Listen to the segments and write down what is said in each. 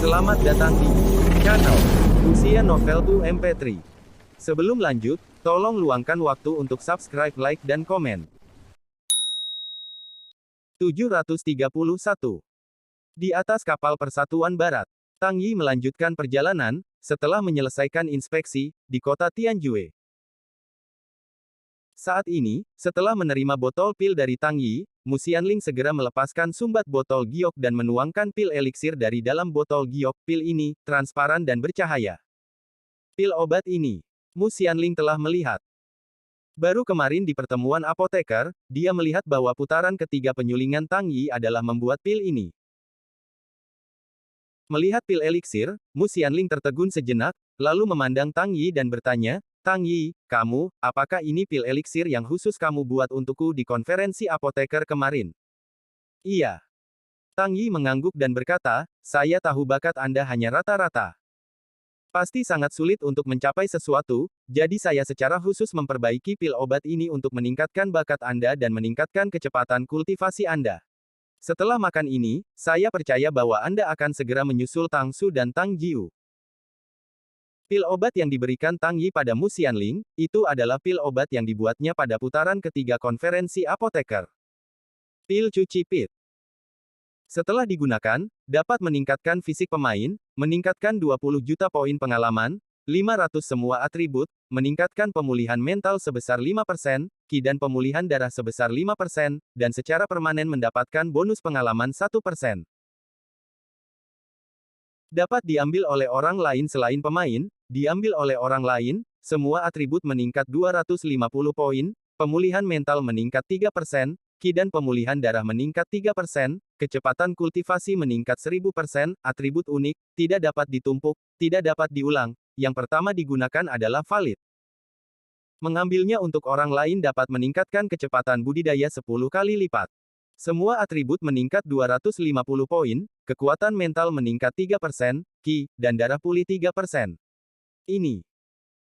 Selamat datang di channel Usia Novel 2 MP3. Sebelum lanjut, tolong luangkan waktu untuk subscribe, like, dan komen. 731. Di atas kapal Persatuan Barat, Tang Yi melanjutkan perjalanan, setelah menyelesaikan inspeksi, di kota Tianjue. Saat ini, setelah menerima botol pil dari Tang Yi, Mu Xianling segera melepaskan sumbat botol giok dan menuangkan pil eliksir dari dalam botol giok. Pil ini, transparan dan bercahaya. Pil obat ini, Mu Xianling telah melihat. Baru kemarin di pertemuan apoteker, dia melihat bahwa putaran ketiga penyulingan Tang Yi adalah membuat pil ini. Melihat pil eliksir, Mu Xianling tertegun sejenak, lalu memandang Tang Yi dan bertanya, Tang Yi, kamu, apakah ini pil eliksir yang khusus kamu buat untukku di konferensi apoteker kemarin? Iya. Tang Yi mengangguk dan berkata, saya tahu bakat Anda hanya rata-rata. Pasti sangat sulit untuk mencapai sesuatu, jadi saya secara khusus memperbaiki pil obat ini untuk meningkatkan bakat Anda dan meningkatkan kecepatan kultivasi Anda. Setelah makan ini, saya percaya bahwa Anda akan segera menyusul Tang Su dan Tang Jiu. Pil obat yang diberikan Tang Yi pada Mu Xianling, itu adalah pil obat yang dibuatnya pada putaran ketiga konferensi apoteker. Pil cuci pit. Setelah digunakan, dapat meningkatkan fisik pemain, meningkatkan 20 juta poin pengalaman, 500 semua atribut, meningkatkan pemulihan mental sebesar 5%, ki dan pemulihan darah sebesar 5%, dan secara permanen mendapatkan bonus pengalaman 1%. Dapat diambil oleh orang lain selain pemain, diambil oleh orang lain, semua atribut meningkat 250 poin, pemulihan mental meningkat 3%, ki dan pemulihan darah meningkat 3%, kecepatan kultivasi meningkat 1000%, atribut unik, tidak dapat ditumpuk, tidak dapat diulang, yang pertama digunakan adalah valid. Mengambilnya untuk orang lain dapat meningkatkan kecepatan budidaya 10 kali lipat. Semua atribut meningkat 250 poin, kekuatan mental meningkat 3%, ki, dan darah pulih 3%. Ini.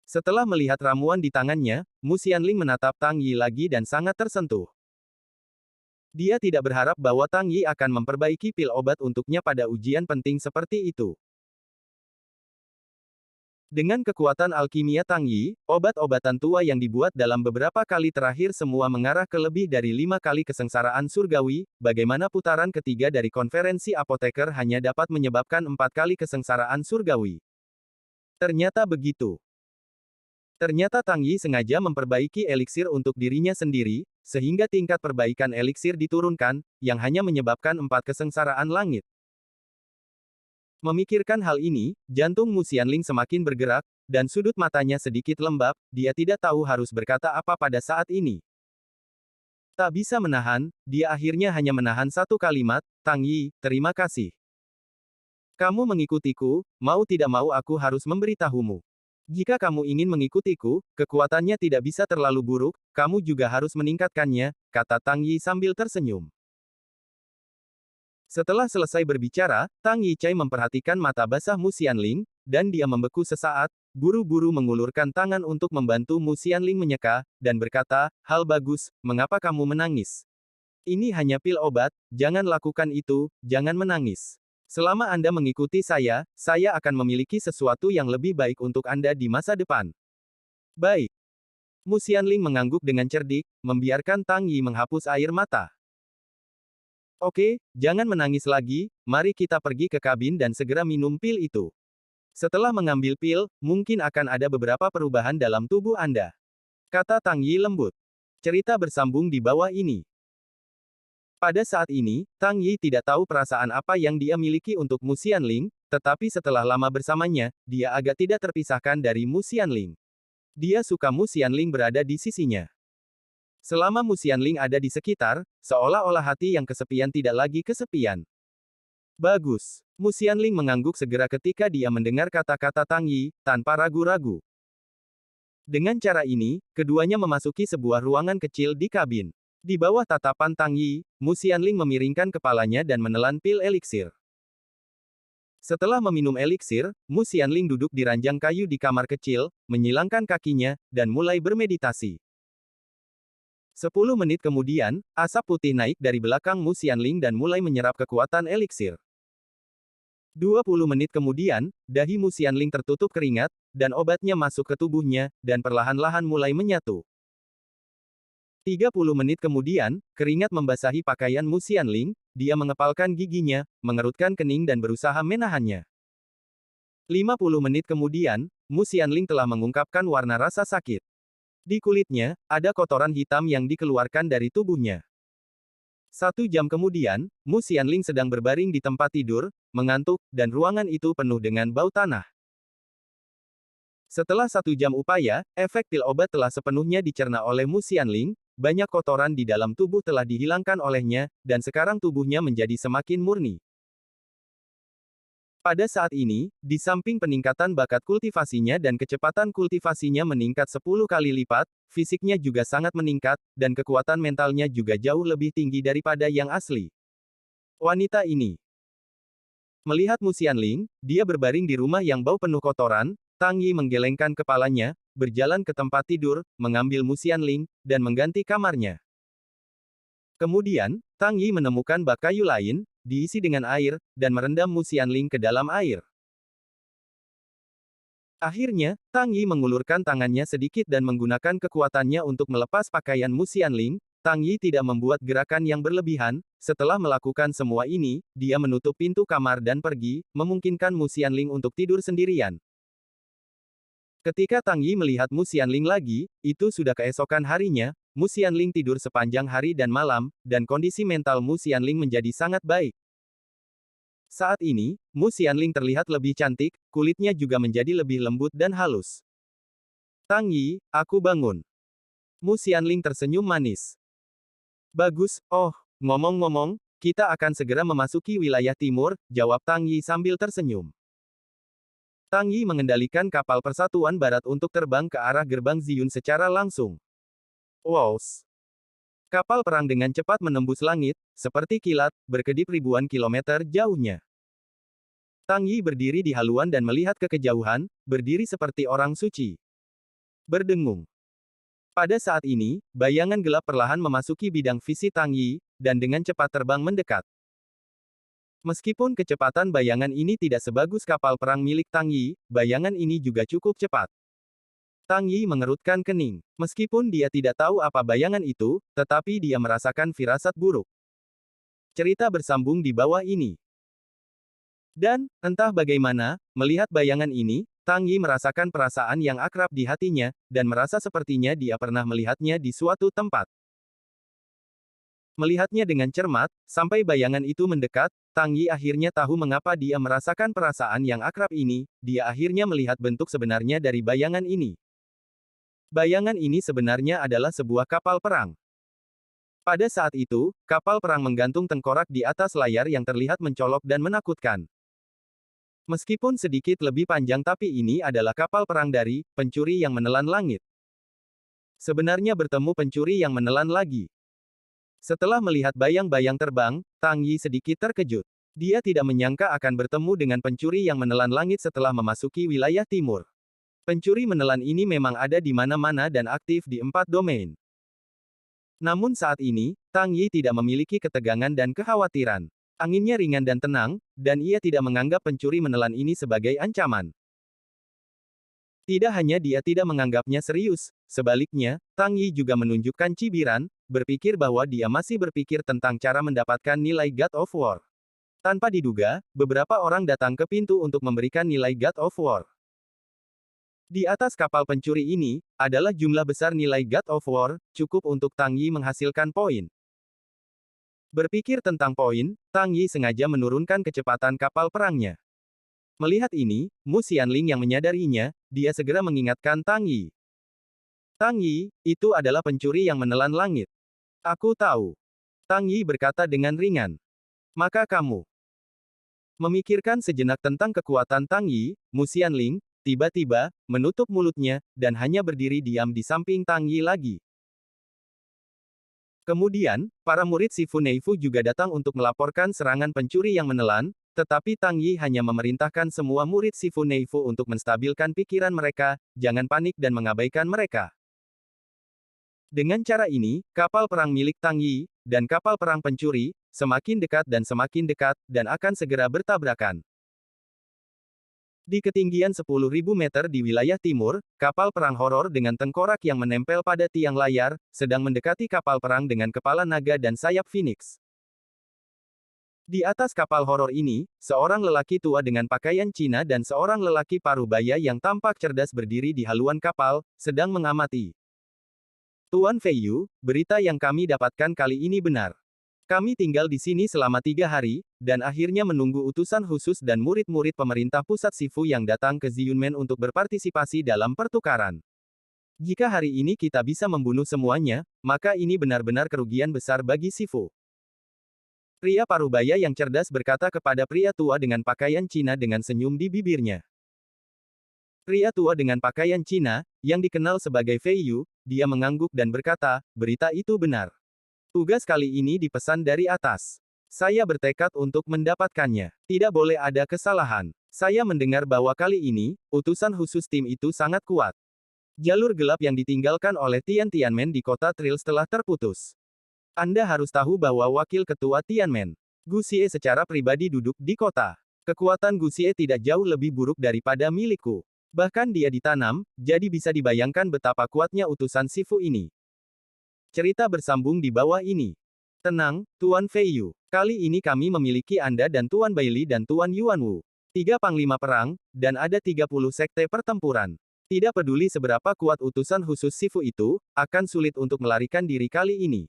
Setelah melihat ramuan di tangannya, Mu Xianling menatap Tang Yi lagi dan sangat tersentuh. Dia tidak berharap bahwa Tang Yi akan memperbaiki pil obat untuknya pada ujian penting seperti itu. Dengan kekuatan alkimia Tang Yi, obat-obatan tua yang dibuat dalam beberapa kali terakhir semua mengarah ke lebih dari 5 kali kesengsaraan surgawi, bagaimana putaran ketiga dari konferensi apoteker hanya dapat menyebabkan 4 kali kesengsaraan surgawi. Ternyata begitu. Ternyata Tang Yi sengaja memperbaiki eliksir untuk dirinya sendiri, sehingga tingkat perbaikan eliksir diturunkan, yang hanya menyebabkan 4 kesengsaraan langit. Memikirkan hal ini, jantung Mu Xianling semakin bergerak, dan sudut matanya sedikit lembab, dia tidak tahu harus berkata apa pada saat ini. Tak bisa menahan, dia akhirnya hanya menahan satu kalimat, Tang Yi, terima kasih. Kamu mengikutiku, mau tidak mau aku harus memberitahumu. Jika kamu ingin mengikutiku, kekuatannya tidak bisa terlalu buruk, kamu juga harus meningkatkannya, kata Tang Yi sambil tersenyum. Setelah selesai berbicara, Tang Yichai memperhatikan mata basah Mu Xianling, dan dia membeku sesaat, buru-buru mengulurkan tangan untuk membantu Mu Xianling menyeka, dan berkata, hal bagus, mengapa kamu menangis? Ini hanya pil obat, jangan lakukan itu, jangan menangis. Selama Anda mengikuti saya akan memiliki sesuatu yang lebih baik untuk Anda di masa depan. Baik. Mu Xianling mengangguk dengan cerdik, membiarkan Tang Yi menghapus air mata. Oke, jangan menangis lagi, mari kita pergi ke kabin dan segera minum pil itu. Setelah mengambil pil, mungkin akan ada beberapa perubahan dalam tubuh Anda. Kata Tang Yi lembut. Cerita bersambung di bawah ini. Pada saat ini, Tang Yi tidak tahu perasaan apa yang dia miliki untuk Mu Xianling, tetapi setelah lama bersamanya, dia agak tidak terpisahkan dari Mu Xianling. Dia suka Mu Xianling berada di sisinya. Selama Mu Xianling ada di sekitar, seolah-olah hati yang kesepian tidak lagi kesepian. Bagus. Mu Xianling mengangguk segera ketika dia mendengar kata-kata Tang Yi, tanpa ragu-ragu. Dengan cara ini, keduanya memasuki sebuah ruangan kecil di kabin. Di bawah tatapan Tang Yi, Mu Xianling memiringkan kepalanya dan menelan pil eliksir. Setelah meminum eliksir, Mu Xianling duduk di ranjang kayu di kamar kecil, menyilangkan kakinya, dan mulai bermeditasi. 10 menit kemudian, asap putih naik dari belakang Mu Xianling dan mulai menyerap kekuatan eliksir. 20 menit kemudian, dahi Mu Xianling tertutup keringat, dan obatnya masuk ke tubuhnya, dan perlahan-lahan mulai menyatu. 30 menit kemudian, keringat membasahi pakaian Mu Xianling, dia mengepalkan giginya, mengerutkan kening dan berusaha menahannya. 50 menit kemudian, Mu Xianling telah mengungkapkan warna rasa sakit. Di kulitnya, ada kotoran hitam yang dikeluarkan dari tubuhnya. 1 jam kemudian, Mu Xianling sedang berbaring di tempat tidur, mengantuk, dan ruangan itu penuh dengan bau tanah. Setelah 1 jam upaya, efek pil obat telah sepenuhnya dicerna oleh Mu Xianling, banyak kotoran di dalam tubuh telah dihilangkan olehnya, dan sekarang tubuhnya menjadi semakin murni. Pada saat ini, di samping peningkatan bakat kultivasinya dan kecepatan kultivasinya meningkat 10 kali lipat, fisiknya juga sangat meningkat, dan kekuatan mentalnya juga jauh lebih tinggi daripada yang asli. Wanita ini melihat Mu Xianling, dia berbaring di rumah yang bau penuh kotoran. Tang Yi menggelengkan kepalanya, berjalan ke tempat tidur, mengambil Mu Xianling, dan mengganti kamarnya. Kemudian, Tang Yi menemukan bak kayu lain, diisi dengan air, dan merendam Mu Xianling ke dalam air. Akhirnya, Tang Yi mengulurkan tangannya sedikit dan menggunakan kekuatannya untuk melepas pakaian Mu Xianling. Tang Yi tidak membuat gerakan yang berlebihan. Setelah melakukan semua ini, dia menutup pintu kamar dan pergi, memungkinkan Mu Xianling untuk tidur sendirian. Ketika Tang Yi melihat Mu Xianling lagi, itu sudah keesokan harinya. Mu Xianling tidur sepanjang hari dan malam, dan kondisi mental Mu Xianling menjadi sangat baik. Saat ini, Mu Xianling terlihat lebih cantik, kulitnya juga menjadi lebih lembut dan halus. Tang Yi, aku bangun. Mu Xianling tersenyum manis. Bagus, oh, ngomong-ngomong, kita akan segera memasuki wilayah timur, jawab Tang Yi sambil tersenyum. Tang Yi mengendalikan kapal Persatuan Barat untuk terbang ke arah gerbang Ziyun secara langsung. Wows! Kapal perang dengan cepat menembus langit, seperti kilat, berkedip ribuan kilometer jauhnya. Tang Yi berdiri di haluan dan melihat ke kejauhan, berdiri seperti orang suci. Berdengung. Pada saat ini, bayangan gelap perlahan memasuki bidang visi Tang Yi, dan dengan cepat terbang mendekat. Meskipun kecepatan bayangan ini tidak sebagus kapal perang milik Tang Yi, bayangan ini juga cukup cepat. Tang Yi mengerutkan kening. Meskipun dia tidak tahu apa bayangan itu, tetapi dia merasakan firasat buruk. Cerita bersambung di bawah ini. Dan, entah bagaimana, melihat bayangan ini, Tang Yi merasakan perasaan yang akrab di hatinya, dan merasa sepertinya dia pernah melihatnya di suatu tempat. Melihatnya dengan cermat, sampai bayangan itu mendekat, Tang Yi akhirnya tahu mengapa dia merasakan perasaan yang akrab ini. Dia akhirnya melihat bentuk sebenarnya dari bayangan ini. Bayangan ini sebenarnya adalah sebuah kapal perang. Pada saat itu, kapal perang menggantung tengkorak di atas layar yang terlihat mencolok dan menakutkan. Meskipun sedikit lebih panjang, tapi ini adalah kapal perang dari pencuri yang menelan langit. Sebenarnya bertemu pencuri yang menelan lagi. Setelah melihat bayang-bayang terbang, Tang Yi sedikit terkejut. Dia tidak menyangka akan bertemu dengan pencuri yang menelan langit setelah memasuki wilayah timur. Pencuri menelan ini memang ada di mana-mana dan aktif di 4 domain. Namun saat ini, Tang Yi tidak memiliki ketegangan dan kekhawatiran. Anginnya ringan dan tenang, dan ia tidak menganggap pencuri menelan ini sebagai ancaman. Tidak hanya dia tidak menganggapnya serius, sebaliknya, Tang Yi juga menunjukkan cibiran, berpikir bahwa dia masih berpikir tentang cara mendapatkan nilai God of War. Tanpa diduga, beberapa orang datang ke pintu untuk memberikan nilai God of War. Di atas kapal pencuri ini, adalah jumlah besar nilai God of War, cukup untuk Tang Yi menghasilkan poin. Berpikir tentang poin, Tang Yi sengaja menurunkan kecepatan kapal perangnya. Melihat ini, Mu Xianling yang menyadarinya, dia segera mengingatkan Tang Yi. Tang Yi, itu adalah pencuri yang menelan langit. Aku tahu. Tang Yi berkata dengan ringan. Maka kamu. Memikirkan sejenak tentang kekuatan Tang Yi, Mu Xianling, tiba-tiba, menutup mulutnya, dan hanya berdiri diam di samping Tang Yi lagi. Kemudian, para murid Sifu Neifu juga datang untuk melaporkan serangan pencuri yang menelan, tetapi Tang Yi hanya memerintahkan semua murid Sifu Neifu untuk menstabilkan pikiran mereka, jangan panik dan mengabaikan mereka. Dengan cara ini, kapal perang milik Tang Yi, dan kapal perang pencuri, semakin dekat dan akan segera bertabrakan. Di ketinggian 10.000 meter di wilayah timur, kapal perang horor dengan tengkorak yang menempel pada tiang layar, sedang mendekati kapal perang dengan kepala naga dan sayap Phoenix. Di atas kapal horor ini, seorang lelaki tua dengan pakaian Cina dan seorang lelaki parubaya yang tampak cerdas berdiri di haluan kapal, sedang mengamati. Tuan Feiyu, berita yang kami dapatkan kali ini benar. Kami tinggal di sini selama 3 hari, dan akhirnya menunggu utusan khusus dan murid-murid pemerintah pusat Sifu yang datang ke Ziyunmen untuk berpartisipasi dalam pertukaran. Jika hari ini kita bisa membunuh semuanya, maka ini benar-benar kerugian besar bagi Sifu. Pria parubaya yang cerdas berkata kepada pria tua dengan pakaian Cina dengan senyum di bibirnya. Pria tua dengan pakaian Cina, yang dikenal sebagai Feiyu, dia mengangguk dan berkata, berita itu benar. Tugas kali ini dipesan dari atas. Saya bertekad untuk mendapatkannya. Tidak boleh ada kesalahan. Saya mendengar bahwa kali ini, utusan khusus tim itu sangat kuat. Jalur gelap yang ditinggalkan oleh Tianmen di kota Trills telah terputus. Anda harus tahu bahwa wakil ketua Tianmen, Gu Xie secara pribadi duduk di kota. Kekuatan Gu Xie tidak jauh lebih buruk daripada milikku. Bahkan dia ditanam, jadi bisa dibayangkan betapa kuatnya utusan Sifu ini. Cerita bersambung di bawah ini. Tenang, Tuan Feiyu. Kali ini kami memiliki Anda dan Tuan Bailey dan Tuan Yuanwu. 3 panglima perang, dan ada 30 sekte pertempuran. Tidak peduli seberapa kuat utusan khusus Sifu itu, akan sulit untuk melarikan diri kali ini.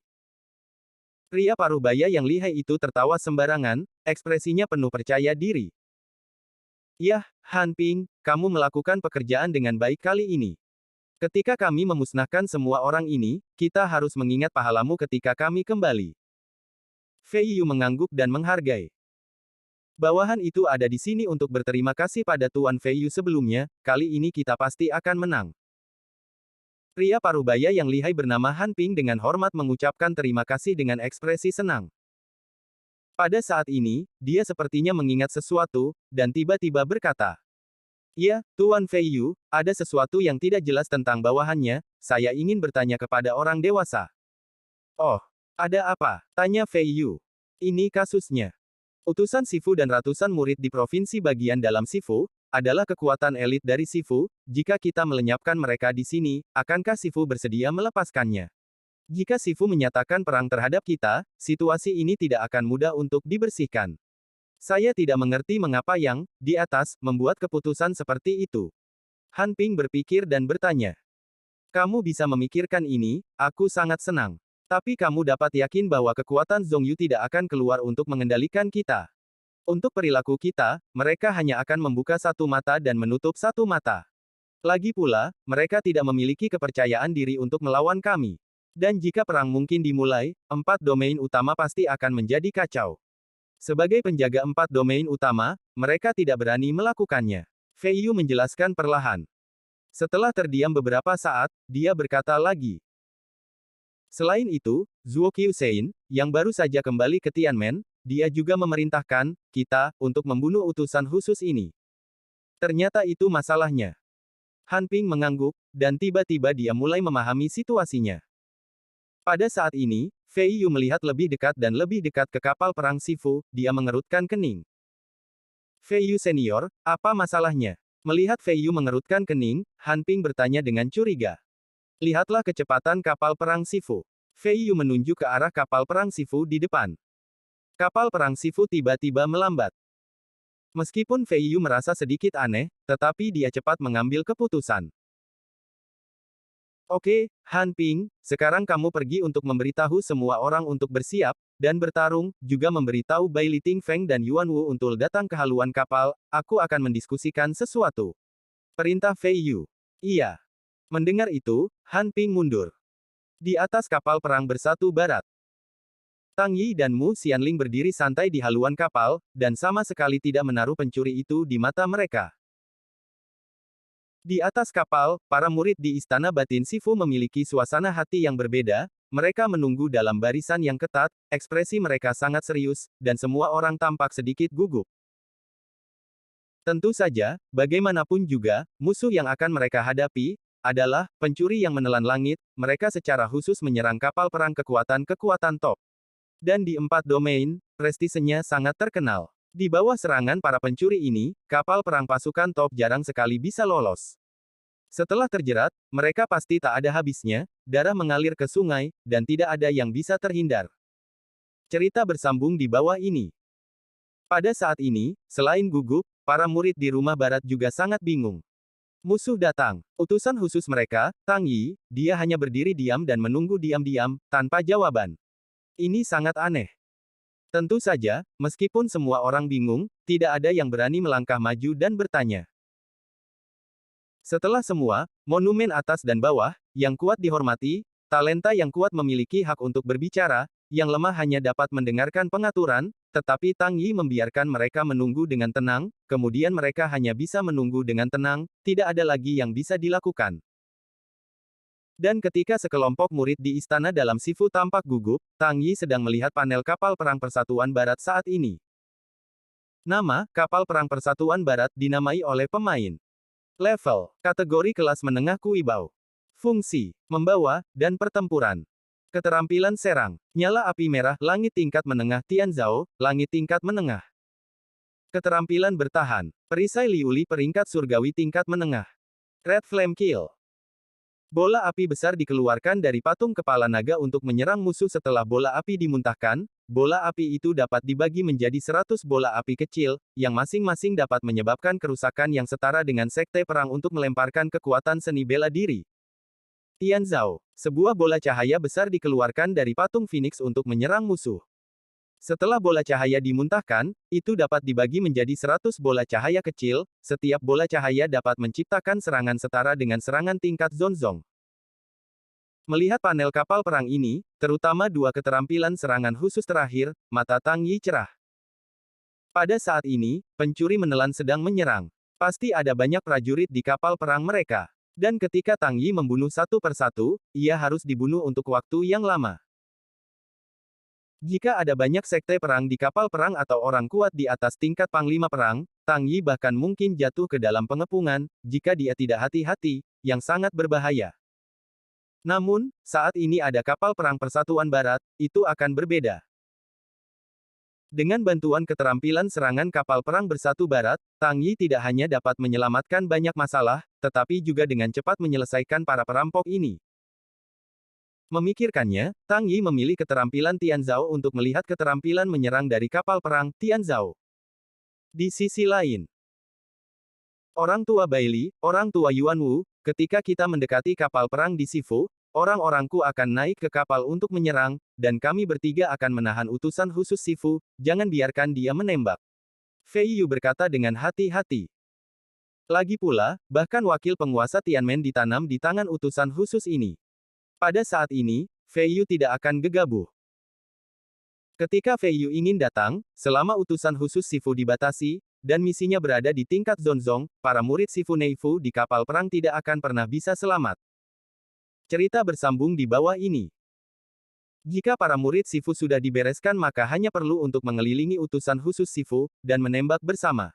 Pria parubaya yang lihai itu tertawa sembarangan, ekspresinya penuh percaya diri. Yah, Han Ping, kamu melakukan pekerjaan dengan baik kali ini. Ketika kami memusnahkan semua orang ini, kita harus mengingat pahalamu ketika kami kembali. Fei Yu mengangguk dan menghargai. Bawahan itu ada di sini untuk berterima kasih pada Tuan Fei Yu sebelumnya, kali ini kita pasti akan menang. Pria parubaya yang lihai bernama Han Ping dengan hormat mengucapkan terima kasih dengan ekspresi senang. Pada saat ini, dia sepertinya mengingat sesuatu, dan tiba-tiba berkata, ya, Tuan Fei Yu, ada sesuatu yang tidak jelas tentang bawahannya, saya ingin bertanya kepada orang dewasa. Oh, ada apa? Tanya Fei Yu. Ini kasusnya. Utusan Sifu dan ratusan murid di provinsi bagian dalam Sifu, adalah kekuatan elit dari Sifu, jika kita melenyapkan mereka di sini, akankah Sifu bersedia melepaskannya? Jika Sifu menyatakan perang terhadap kita, situasi ini tidak akan mudah untuk dibersihkan. Saya tidak mengerti mengapa yang, di atas, membuat keputusan seperti itu. Han Ping berpikir dan bertanya. Kamu bisa memikirkan ini, aku sangat senang. Tapi kamu dapat yakin bahwa kekuatan Zhongyu tidak akan keluar untuk mengendalikan kita. Untuk perilaku kita, mereka hanya akan membuka satu mata dan menutup satu mata. Lagi pula, mereka tidak memiliki kepercayaan diri untuk melawan kami. Dan jika perang mungkin dimulai, 4 domain utama pasti akan menjadi kacau. Sebagai penjaga 4 domain utama, mereka tidak berani melakukannya. Fei Yu menjelaskan perlahan. Setelah terdiam beberapa saat, dia berkata lagi. Selain itu, Zhuo Qiusein, yang baru saja kembali ke Tianmen, dia juga memerintahkan kita untuk membunuh utusan khusus ini. Ternyata itu masalahnya. Han Ping mengangguk, dan tiba-tiba dia mulai memahami situasinya. Pada saat ini, Fei Yu melihat lebih dekat dan lebih dekat ke kapal perang Sifu, dia mengerutkan kening. Fei Yu senior, apa masalahnya? Melihat Fei Yu mengerutkan kening, Han Ping bertanya dengan curiga. Lihatlah kecepatan kapal perang Sifu. Fei Yu menunjuk ke arah kapal perang Sifu di depan. Kapal perang Sifu tiba-tiba melambat. Meskipun Fei Yu merasa sedikit aneh, tetapi dia cepat mengambil keputusan. Oke, Han Ping, sekarang kamu pergi untuk memberitahu semua orang untuk bersiap, dan bertarung, juga memberitahu Bai Li Tingfeng dan Yuan Wu untuk datang ke haluan kapal, aku akan mendiskusikan sesuatu. Perintah Fei Yu. Iya. Mendengar itu, Han Ping mundur. Di atas kapal perang bersatu barat. Tang Yi dan Mu Xianling berdiri santai di haluan kapal, dan sama sekali tidak menaruh pencuri itu di mata mereka. Di atas kapal, para murid di Istana Batin Sifu memiliki suasana hati yang berbeda, mereka menunggu dalam barisan yang ketat, ekspresi mereka sangat serius, dan semua orang tampak sedikit gugup. Tentu saja, bagaimanapun juga, musuh yang akan mereka hadapi, adalah pencuri yang menelan langit, mereka secara khusus menyerang kapal perang kekuatan-kekuatan top. Dan di 4 domain, prestisenya sangat terkenal. Di bawah serangan para pencuri ini, kapal perang pasukan top jarang sekali bisa lolos. Setelah terjerat, mereka pasti tak ada habisnya, darah mengalir ke sungai, dan tidak ada yang bisa terhindar. Cerita bersambung di bawah ini. Pada saat ini, selain gugup, para murid di rumah barat juga sangat bingung. Musuh datang. Utusan khusus mereka, Tang Yi, dia hanya berdiri diam dan menunggu diam-diam, tanpa jawaban. Ini sangat aneh. Tentu saja, meskipun semua orang bingung, tidak ada yang berani melangkah maju dan bertanya. Setelah semua, monumen atas dan bawah, yang kuat dihormati, talenta yang kuat memiliki hak untuk berbicara, yang lemah hanya dapat mendengarkan pengaturan, tetapi Tang Yi membiarkan mereka menunggu dengan tenang, kemudian mereka hanya bisa menunggu dengan tenang, tidak ada lagi yang bisa dilakukan. Dan ketika sekelompok murid di istana dalam Sifu tampak gugup, Tang Yi sedang melihat panel kapal perang Persatuan Barat saat ini. Nama, kapal perang Persatuan Barat, dinamai oleh pemain. Level, kategori kelas menengah Kuibao. Fungsi, membawa, dan pertempuran. Keterampilan serang, nyala api merah, langit tingkat menengah Tianzhao, langit tingkat menengah. Keterampilan bertahan, perisai liuli peringkat surgawi tingkat menengah. Red Flame Kill. Bola api besar dikeluarkan dari patung kepala naga untuk menyerang musuh setelah bola api dimuntahkan. Bola api itu dapat dibagi menjadi 100 bola api kecil, yang masing-masing dapat menyebabkan kerusakan yang setara dengan sekte perang untuk melemparkan kekuatan seni bela diri. Tianzhao. Sebuah bola cahaya besar dikeluarkan dari patung Phoenix untuk menyerang musuh. Setelah bola cahaya dimuntahkan, itu dapat dibagi menjadi 100 bola cahaya kecil, setiap bola cahaya dapat menciptakan serangan setara dengan serangan tingkat Zonzong. Melihat panel kapal perang ini, terutama dua keterampilan serangan khusus terakhir, mata Tang Yi cerah. Pada saat ini, pencuri menelan sedang menyerang. Pasti ada banyak prajurit di kapal perang mereka. Dan ketika Tang Yi membunuh satu persatu, ia harus dibunuh untuk waktu yang lama. Jika ada banyak sekte perang di kapal perang atau orang kuat di atas tingkat panglima perang, Tang Yi bahkan mungkin jatuh ke dalam pengepungan, jika dia tidak hati-hati, yang sangat berbahaya. Namun, saat ini ada kapal perang Persatuan Barat, itu akan berbeda. Dengan bantuan keterampilan serangan kapal perang bersatu Barat, Tang Yi tidak hanya dapat menyelamatkan banyak masalah, tetapi juga dengan cepat menyelesaikan para perampok ini. Memikirkannya, Tang Yi memilih keterampilan Tianzhao untuk melihat keterampilan menyerang dari kapal perang Tianzhao. Di sisi lain, orang tua Baili, orang tua Yuan Wu, ketika kita mendekati kapal perang di Sifu, orang-orangku akan naik ke kapal untuk menyerang, dan kami bertiga akan menahan utusan khusus Sifu, jangan biarkan dia menembak. Fei Yu berkata dengan hati-hati. Lagi pula, bahkan wakil penguasa Tianmen ditanam di tangan utusan khusus ini. Pada saat ini, Fei Yu tidak akan gegabah. Ketika Fei Yu ingin datang, selama utusan khusus Sifu dibatasi, dan misinya berada di tingkat Zonzong, para murid Sifu Neifu di kapal perang tidak akan pernah bisa selamat. Cerita bersambung di bawah ini. Jika para murid Sifu sudah dibereskan maka hanya perlu untuk mengelilingi utusan khusus Sifu, dan menembak bersama.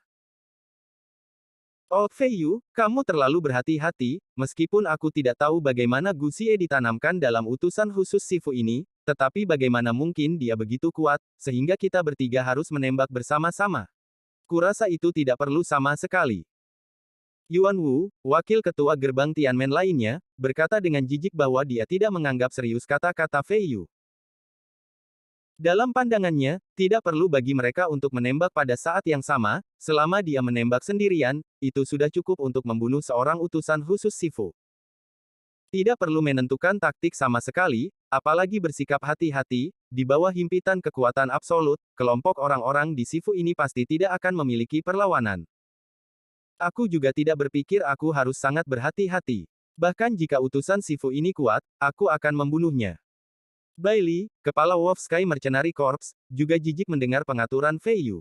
Oh Fei Yu, kamu terlalu berhati-hati, meskipun aku tidak tahu bagaimana Gu Xie ditanamkan dalam utusan khusus Sifu ini, tetapi bagaimana mungkin dia begitu kuat, sehingga kita bertiga harus menembak bersama-sama. Kurasa itu tidak perlu sama sekali. Yuan Wu, wakil ketua gerbang Tianmen lainnya, berkata dengan jijik bahwa dia tidak menganggap serius kata-kata Fei Yu. Dalam pandangannya, tidak perlu bagi mereka untuk menembak pada saat yang sama, selama dia menembak sendirian, itu sudah cukup untuk membunuh seorang utusan khusus Sifu. Tidak perlu menentukan taktik sama sekali, apalagi bersikap hati-hati, di bawah himpitan kekuatan absolut, kelompok orang-orang di Sifu ini pasti tidak akan memiliki perlawanan. Aku juga tidak berpikir aku harus sangat berhati-hati. Bahkan jika utusan Sifu ini kuat, aku akan membunuhnya. Baili, kepala Wolf Sky Mercenary Corps, juga jijik mendengar pengaturan Fei Yu.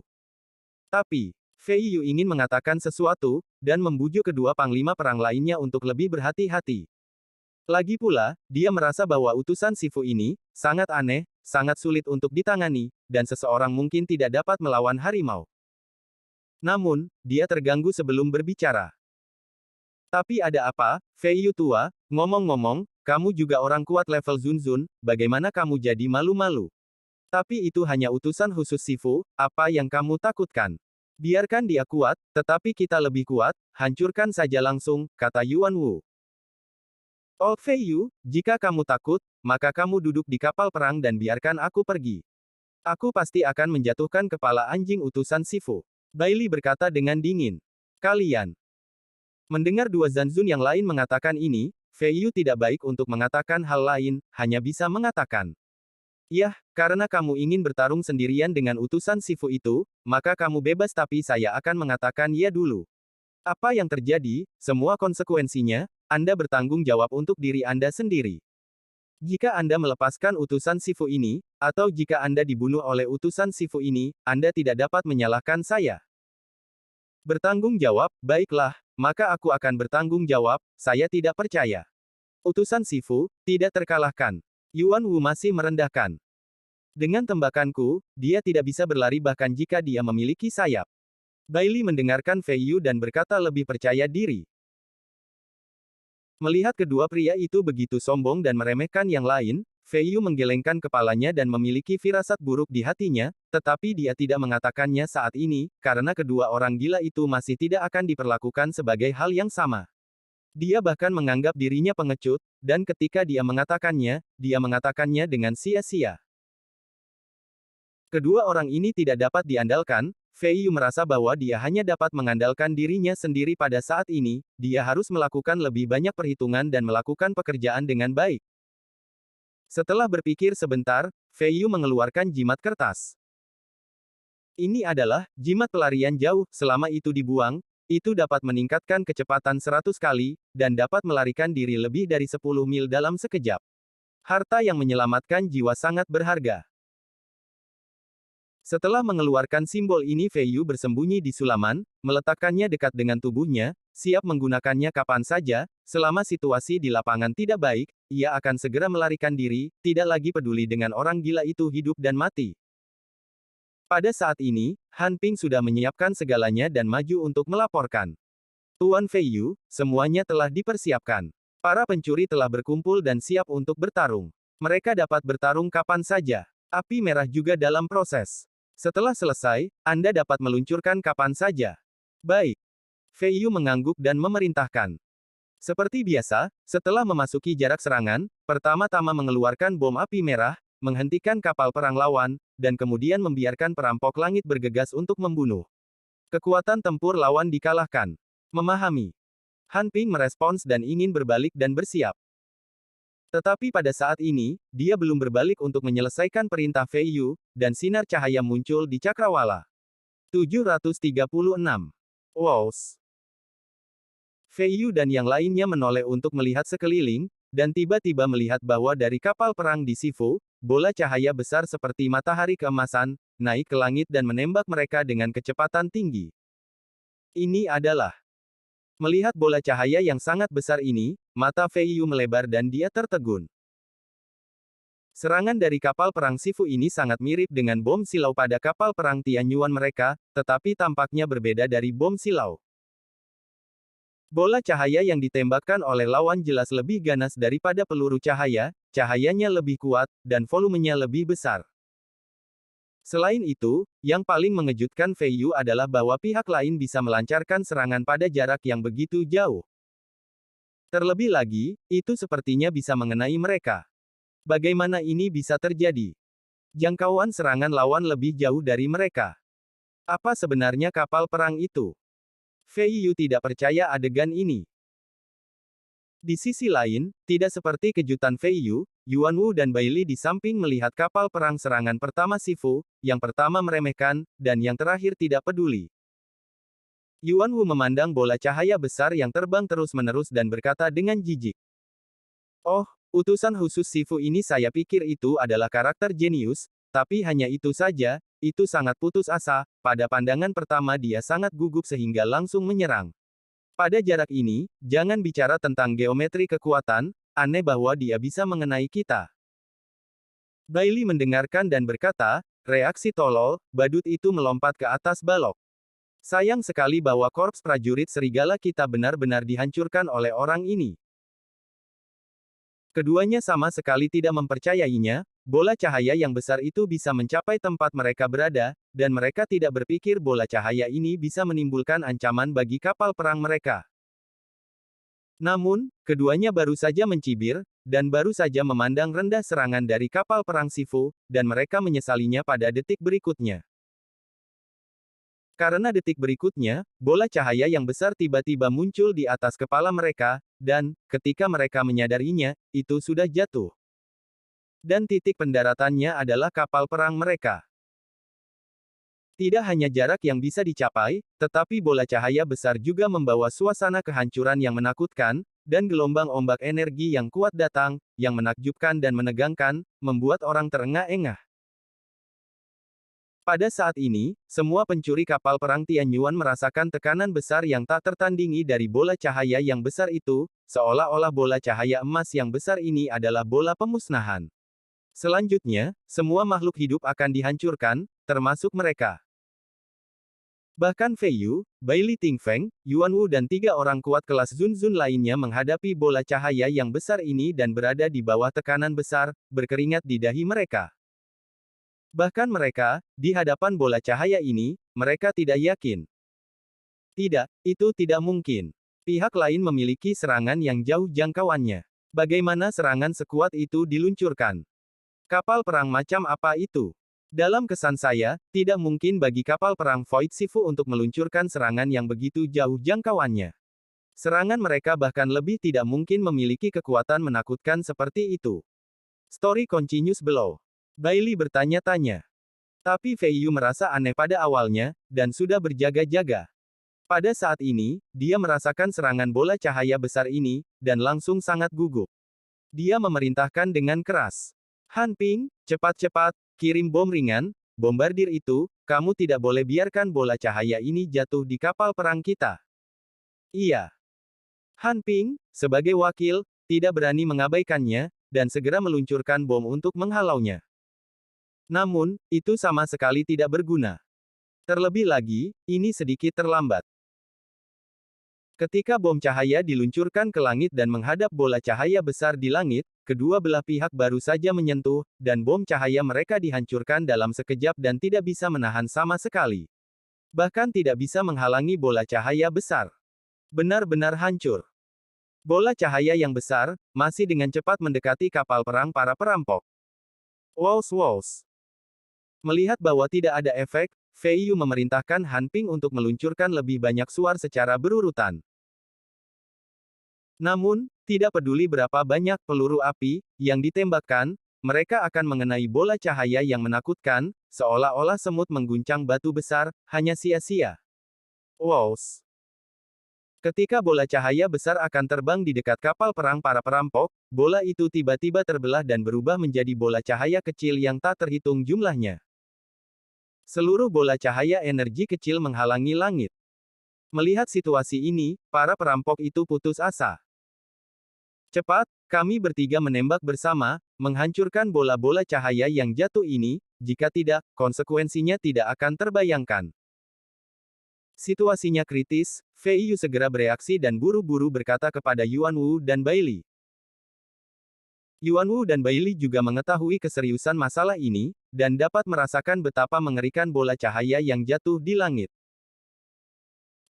Tapi, Fei Yu ingin mengatakan sesuatu, dan membujuk kedua panglima perang lainnya untuk lebih berhati-hati. Lagi pula, dia merasa bahwa utusan Sifu ini, sangat aneh, sangat sulit untuk ditangani, dan seseorang mungkin tidak dapat melawan harimau. Namun, dia terganggu sebelum berbicara. Tapi ada apa, Fei Yu tua, ngomong-ngomong, kamu juga orang kuat level Zunzun, bagaimana kamu jadi malu-malu? Tapi itu hanya utusan khusus Sifu, apa yang kamu takutkan? Biarkan dia kuat, tetapi kita lebih kuat, hancurkan saja langsung, kata Yuan Wu. Old Fei Yu, jika kamu takut, maka kamu duduk di kapal perang dan biarkan aku pergi. Aku pasti akan menjatuhkan kepala anjing utusan Sifu. Bailey berkata dengan dingin. Kalian. Mendengar dua Zanzun yang lain mengatakan ini, Fei Yu tidak baik untuk mengatakan hal lain, hanya bisa mengatakan. Yah, karena kamu ingin bertarung sendirian dengan utusan Sifu itu, maka kamu bebas tapi saya akan mengatakan ya dulu. Apa yang terjadi, semua konsekuensinya, Anda bertanggung jawab untuk diri Anda sendiri. Jika Anda melepaskan utusan Sifu ini, atau jika Anda dibunuh oleh utusan Sifu ini, Anda tidak dapat menyalahkan saya. Bertanggung jawab, baiklah, maka aku akan bertanggung jawab, saya tidak percaya. Utusan Sifu, tidak terkalahkan. Yuan Wu masih merendahkan. Dengan tembakanku, dia tidak bisa berlari bahkan jika dia memiliki sayap. Bailey mendengarkan Fei Yu dan berkata lebih percaya diri. Melihat kedua pria itu begitu sombong dan meremehkan yang lain, Fei Yu menggelengkan kepalanya dan memiliki firasat buruk di hatinya, tetapi dia tidak mengatakannya saat ini, karena kedua orang gila itu masih tidak akan diperlakukan sebagai hal yang sama. Dia bahkan menganggap dirinya pengecut, dan ketika dia mengatakannya dengan sia-sia. Kedua orang ini tidak dapat diandalkan, Fei Yu merasa bahwa dia hanya dapat mengandalkan dirinya sendiri pada saat ini, dia harus melakukan lebih banyak perhitungan dan melakukan pekerjaan dengan baik. Setelah berpikir sebentar, Fei Yu mengeluarkan jimat kertas. Ini adalah jimat pelarian jauh, selama itu dibuang, itu dapat meningkatkan kecepatan 100 kali, dan dapat melarikan diri lebih dari 10 mil dalam sekejap. Harta yang menyelamatkan jiwa sangat berharga. Setelah mengeluarkan simbol ini Fei Yu bersembunyi di sulaman, meletakkannya dekat dengan tubuhnya, siap menggunakannya kapan saja, selama situasi di lapangan tidak baik, ia akan segera melarikan diri, tidak lagi peduli dengan orang gila itu hidup dan mati. Pada saat ini, Han Ping sudah menyiapkan segalanya dan maju untuk melaporkan. Tuan Fei Yu, semuanya telah dipersiapkan. Para pencuri telah berkumpul dan siap untuk bertarung. Mereka dapat bertarung kapan saja. Api merah juga dalam proses. Setelah selesai, Anda dapat meluncurkan kapan saja. Baik. Fei Yu mengangguk dan memerintahkan. Seperti biasa, setelah memasuki jarak serangan, pertama-tama mengeluarkan bom api merah, menghentikan kapal perang lawan, dan kemudian membiarkan perampok langit bergegas untuk membunuh. Kekuatan tempur lawan dikalahkan. Memahami. Han Ping merespons dan ingin berbalik dan bersiap. Tetapi pada saat ini, dia belum berbalik untuk menyelesaikan perintah Fei Yu, dan sinar cahaya muncul di cakrawala. 736. Wows. Fei Yu dan yang lainnya menoleh untuk melihat sekeliling, dan tiba-tiba melihat bahwa dari kapal perang di Sifu, bola cahaya besar seperti matahari keemasan, naik ke langit dan menembak mereka dengan kecepatan tinggi. Ini adalah. Melihat bola cahaya yang sangat besar ini, mata Fei Yu melebar dan dia tertegun. Serangan dari kapal perang Sifu ini sangat mirip dengan bom silau pada kapal perang Tianyuan mereka, tetapi tampaknya berbeda dari bom silau. Bola cahaya yang ditembakkan oleh lawan jelas lebih ganas daripada peluru cahaya, cahayanya lebih kuat, dan volumenya lebih besar. Selain itu, yang paling mengejutkan Fei Yu adalah bahwa pihak lain bisa melancarkan serangan pada jarak yang begitu jauh. Terlebih lagi, itu sepertinya bisa mengenai mereka. Bagaimana ini bisa terjadi? Jangkauan serangan lawan lebih jauh dari mereka. Apa sebenarnya kapal perang itu? Fei Yu tidak percaya adegan ini. Di sisi lain, tidak seperti kejutan Fei Yu, Yuan Wu dan Bailey di samping melihat kapal perang serangan pertama Sifu, yang pertama meremehkan, dan yang terakhir tidak peduli. Yuan Wu memandang bola cahaya besar yang terbang terus-menerus dan berkata dengan jijik. Oh, utusan khusus Sifu ini saya pikir itu adalah karakter jenius, tapi hanya itu saja, itu sangat putus asa, pada pandangan pertama dia sangat gugup sehingga langsung menyerang. Pada jarak ini, jangan bicara tentang geometri kekuatan, aneh bahwa dia bisa mengenai kita. Bailey mendengarkan dan berkata, reaksi tolol, badut itu melompat ke atas balok. Sayang sekali bahwa korps prajurit serigala kita benar-benar dihancurkan oleh orang ini. Keduanya sama sekali tidak mempercayainya, bola cahaya yang besar itu bisa mencapai tempat mereka berada, dan mereka tidak berpikir bola cahaya ini bisa menimbulkan ancaman bagi kapal perang mereka. Namun, keduanya baru saja mencibir, dan baru saja memandang rendah serangan dari kapal perang Sifu, dan mereka menyesalinya pada detik berikutnya. Karena detik berikutnya, bola cahaya yang besar tiba-tiba muncul di atas kepala mereka, dan, ketika mereka menyadarinya, itu sudah jatuh. Dan titik pendaratannya adalah kapal perang mereka. Tidak hanya jarak yang bisa dicapai, tetapi bola cahaya besar juga membawa suasana kehancuran yang menakutkan, dan gelombang ombak energi yang kuat datang, yang menakjubkan dan menegangkan, membuat orang terengah-engah. Pada saat ini, semua pencuri kapal perang Tianyuan merasakan tekanan besar yang tak tertandingi dari bola cahaya yang besar itu, seolah-olah bola cahaya emas yang besar ini adalah bola pemusnahan. Selanjutnya, semua makhluk hidup akan dihancurkan, termasuk mereka. Bahkan Fei Yu, Bai Li Tingfeng, Yuan Wu dan 3 orang kuat kelas Zun Zun lainnya menghadapi bola cahaya yang besar ini dan berada di bawah tekanan besar, berkeringat di dahi mereka. Bahkan mereka, di hadapan bola cahaya ini, mereka tidak yakin. Tidak, itu tidak mungkin. Pihak lain memiliki serangan yang jauh jangkauannya. Bagaimana serangan sekuat itu diluncurkan? Kapal perang macam apa itu? Dalam kesan saya, tidak mungkin bagi kapal perang Void Sifu untuk meluncurkan serangan yang begitu jauh jangkauannya. Serangan mereka bahkan lebih tidak mungkin memiliki kekuatan menakutkan seperti itu. Story continues below. Bailey bertanya-tanya. Tapi Fei Yu merasa aneh pada awalnya, dan sudah berjaga-jaga. Pada saat ini, dia merasakan serangan bola cahaya besar ini, dan langsung sangat gugup. Dia memerintahkan dengan keras. Han Ping, cepat-cepat, kirim bom ringan, bombardir itu, kamu tidak boleh biarkan bola cahaya ini jatuh di kapal perang kita. Iya. Han Ping, sebagai wakil, tidak berani mengabaikannya, dan segera meluncurkan bom untuk menghalaunya. Namun, itu sama sekali tidak berguna. Terlebih lagi, ini sedikit terlambat. Ketika bom cahaya diluncurkan ke langit dan menghadap bola cahaya besar di langit, kedua belah pihak baru saja menyentuh, dan bom cahaya mereka dihancurkan dalam sekejap dan tidak bisa menahan sama sekali. Bahkan tidak bisa menghalangi bola cahaya besar. Benar-benar hancur. Bola cahaya yang besar, masih dengan cepat mendekati kapal perang para perampok. Wows. Melihat bahwa tidak ada efek, Fei Yu memerintahkan Han Ping untuk meluncurkan lebih banyak suar secara berurutan. Namun, tidak peduli berapa banyak peluru api yang ditembakkan, mereka akan mengenai bola cahaya yang menakutkan, seolah-olah semut mengguncang batu besar, hanya sia-sia. Wows. Ketika bola cahaya besar akan terbang di dekat kapal perang para perampok, bola itu tiba-tiba terbelah dan berubah menjadi bola cahaya kecil yang tak terhitung jumlahnya. Seluruh bola cahaya energi kecil menghalangi langit. Melihat situasi ini, para perampok itu putus asa. Cepat, kami bertiga menembak bersama, menghancurkan bola-bola cahaya yang jatuh ini, jika tidak, konsekuensinya tidak akan terbayangkan. Situasinya kritis, Fei Yu segera bereaksi dan buru-buru berkata kepada Yuan Wu dan Bai Li. Yuan Wu dan Bai Li juga mengetahui keseriusan masalah ini, dan dapat merasakan betapa mengerikan bola cahaya yang jatuh di langit.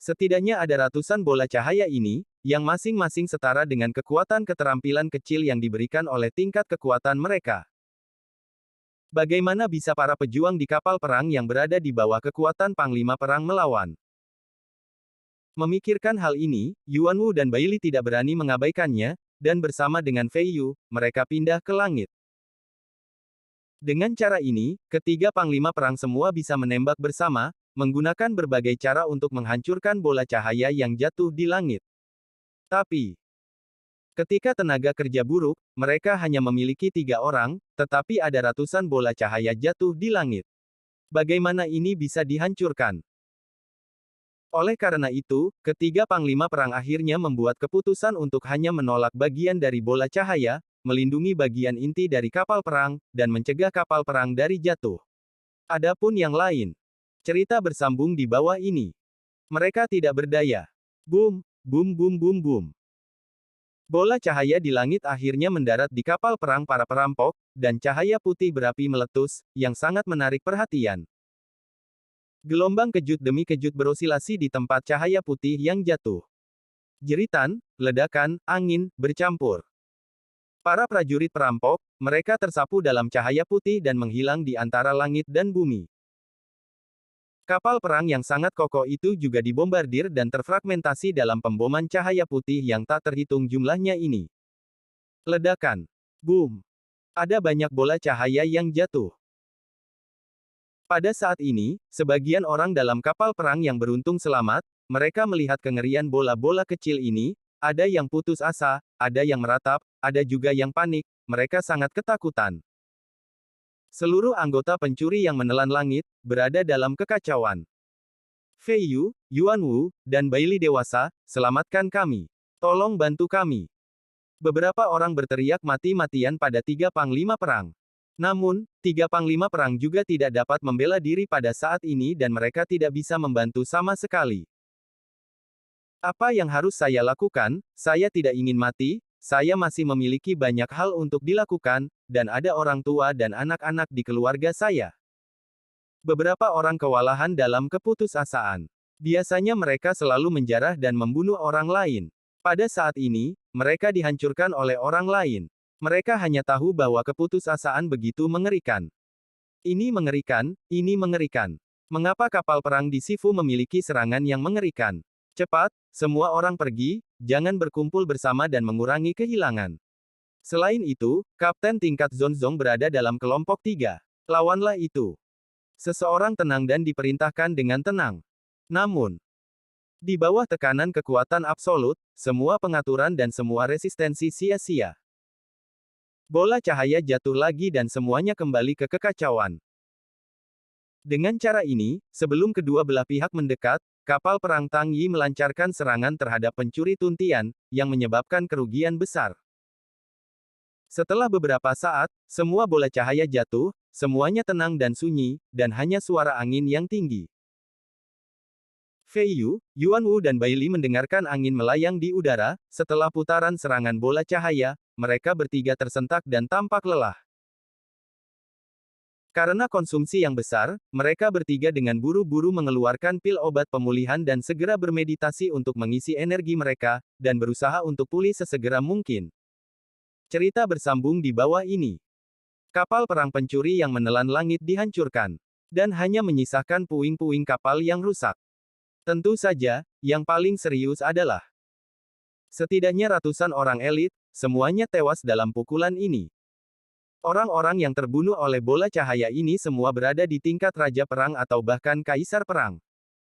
Setidaknya ada ratusan bola cahaya ini, yang masing-masing setara dengan kekuatan keterampilan kecil yang diberikan oleh tingkat kekuatan mereka. Bagaimana bisa para pejuang di kapal perang yang berada di bawah kekuatan Panglima Perang melawan? Memikirkan hal ini, Yuan Wu dan Bai Li tidak berani mengabaikannya, dan bersama dengan Fei Yu, mereka pindah ke langit. Dengan cara ini, ketiga panglima perang semua bisa menembak bersama, menggunakan berbagai cara untuk menghancurkan bola cahaya yang jatuh di langit. Tapi, ketika tenaga kerja buruk, mereka hanya memiliki 3 orang, tetapi ada ratusan bola cahaya jatuh di langit. Bagaimana ini bisa dihancurkan? Oleh karena itu, ketiga panglima perang akhirnya membuat keputusan untuk hanya menolak bagian dari bola cahaya, melindungi bagian inti dari kapal perang, dan mencegah kapal perang dari jatuh. Adapun yang lain, cerita bersambung di bawah ini. Mereka tidak berdaya. Boom. Bola cahaya di langit akhirnya mendarat di kapal perang para perampok, dan cahaya putih berapi meletus, yang sangat menarik perhatian. Gelombang kejut demi kejut berosilasi di tempat cahaya putih yang jatuh. Jeritan, ledakan, angin, bercampur. Para prajurit perampok, mereka tersapu dalam cahaya putih dan menghilang di antara langit dan bumi. Kapal perang yang sangat kokoh itu juga dibombardir dan terfragmentasi dalam pemboman cahaya putih yang tak terhitung jumlahnya ini. Ledakan. Boom. Ada banyak bola cahaya yang jatuh. Pada saat ini, sebagian orang dalam kapal perang yang beruntung selamat, mereka melihat kengerian bola-bola kecil ini, ada yang putus asa, ada yang meratap, ada juga yang panik, mereka sangat ketakutan. Seluruh anggota pencuri yang menelan langit, berada dalam kekacauan. Fei Yu, Yuan Wu, dan Bailey dewasa, selamatkan kami. Tolong bantu kami. Beberapa orang berteriak mati-matian pada tiga panglima perang. Namun, tiga panglima perang juga tidak dapat membela diri pada saat ini dan mereka tidak bisa membantu sama sekali. Apa yang harus saya lakukan? Saya tidak ingin mati, saya masih memiliki banyak hal untuk dilakukan, dan ada orang tua dan anak-anak di keluarga saya. Beberapa orang kewalahan dalam keputusasaan. Biasanya mereka selalu menjarah dan membunuh orang lain. Pada saat ini, mereka dihancurkan oleh orang lain. Mereka hanya tahu bahwa keputusasaan begitu mengerikan. Ini mengerikan, ini mengerikan. Mengapa kapal perang di Sifu memiliki serangan yang mengerikan? Cepat, semua orang pergi, jangan berkumpul bersama dan mengurangi kehilangan. Selain itu, Kapten tingkat Zonzong berada dalam kelompok 3. Lawanlah itu. Seseorang tenang dan diperintahkan dengan tenang. Namun, di bawah tekanan kekuatan absolut, semua pengaturan dan semua resistensi sia-sia. Bola cahaya jatuh lagi dan semuanya kembali ke kekacauan. Dengan cara ini, sebelum kedua belah pihak mendekat, kapal perang Tang Yi melancarkan serangan terhadap pencuri tuntian, yang menyebabkan kerugian besar. Setelah beberapa saat, semua bola cahaya jatuh, semuanya tenang dan sunyi, dan hanya suara angin yang tinggi. Fei Yu, Yuan Wu dan Bailey mendengarkan angin melayang di udara, setelah putaran serangan bola cahaya, mereka bertiga tersentak dan tampak lelah. Karena konsumsi yang besar, mereka bertiga dengan buru-buru mengeluarkan pil obat pemulihan dan segera bermeditasi untuk mengisi energi mereka, dan berusaha untuk pulih sesegera mungkin. Cerita bersambung di bawah ini. Kapal perang pencuri yang menelan langit dihancurkan. Dan hanya menyisakan puing-puing kapal yang rusak. Tentu saja, yang paling serius adalah setidaknya ratusan orang elit, semuanya tewas dalam pukulan ini. Orang-orang yang terbunuh oleh bola cahaya ini semua berada di tingkat raja perang atau bahkan kaisar perang.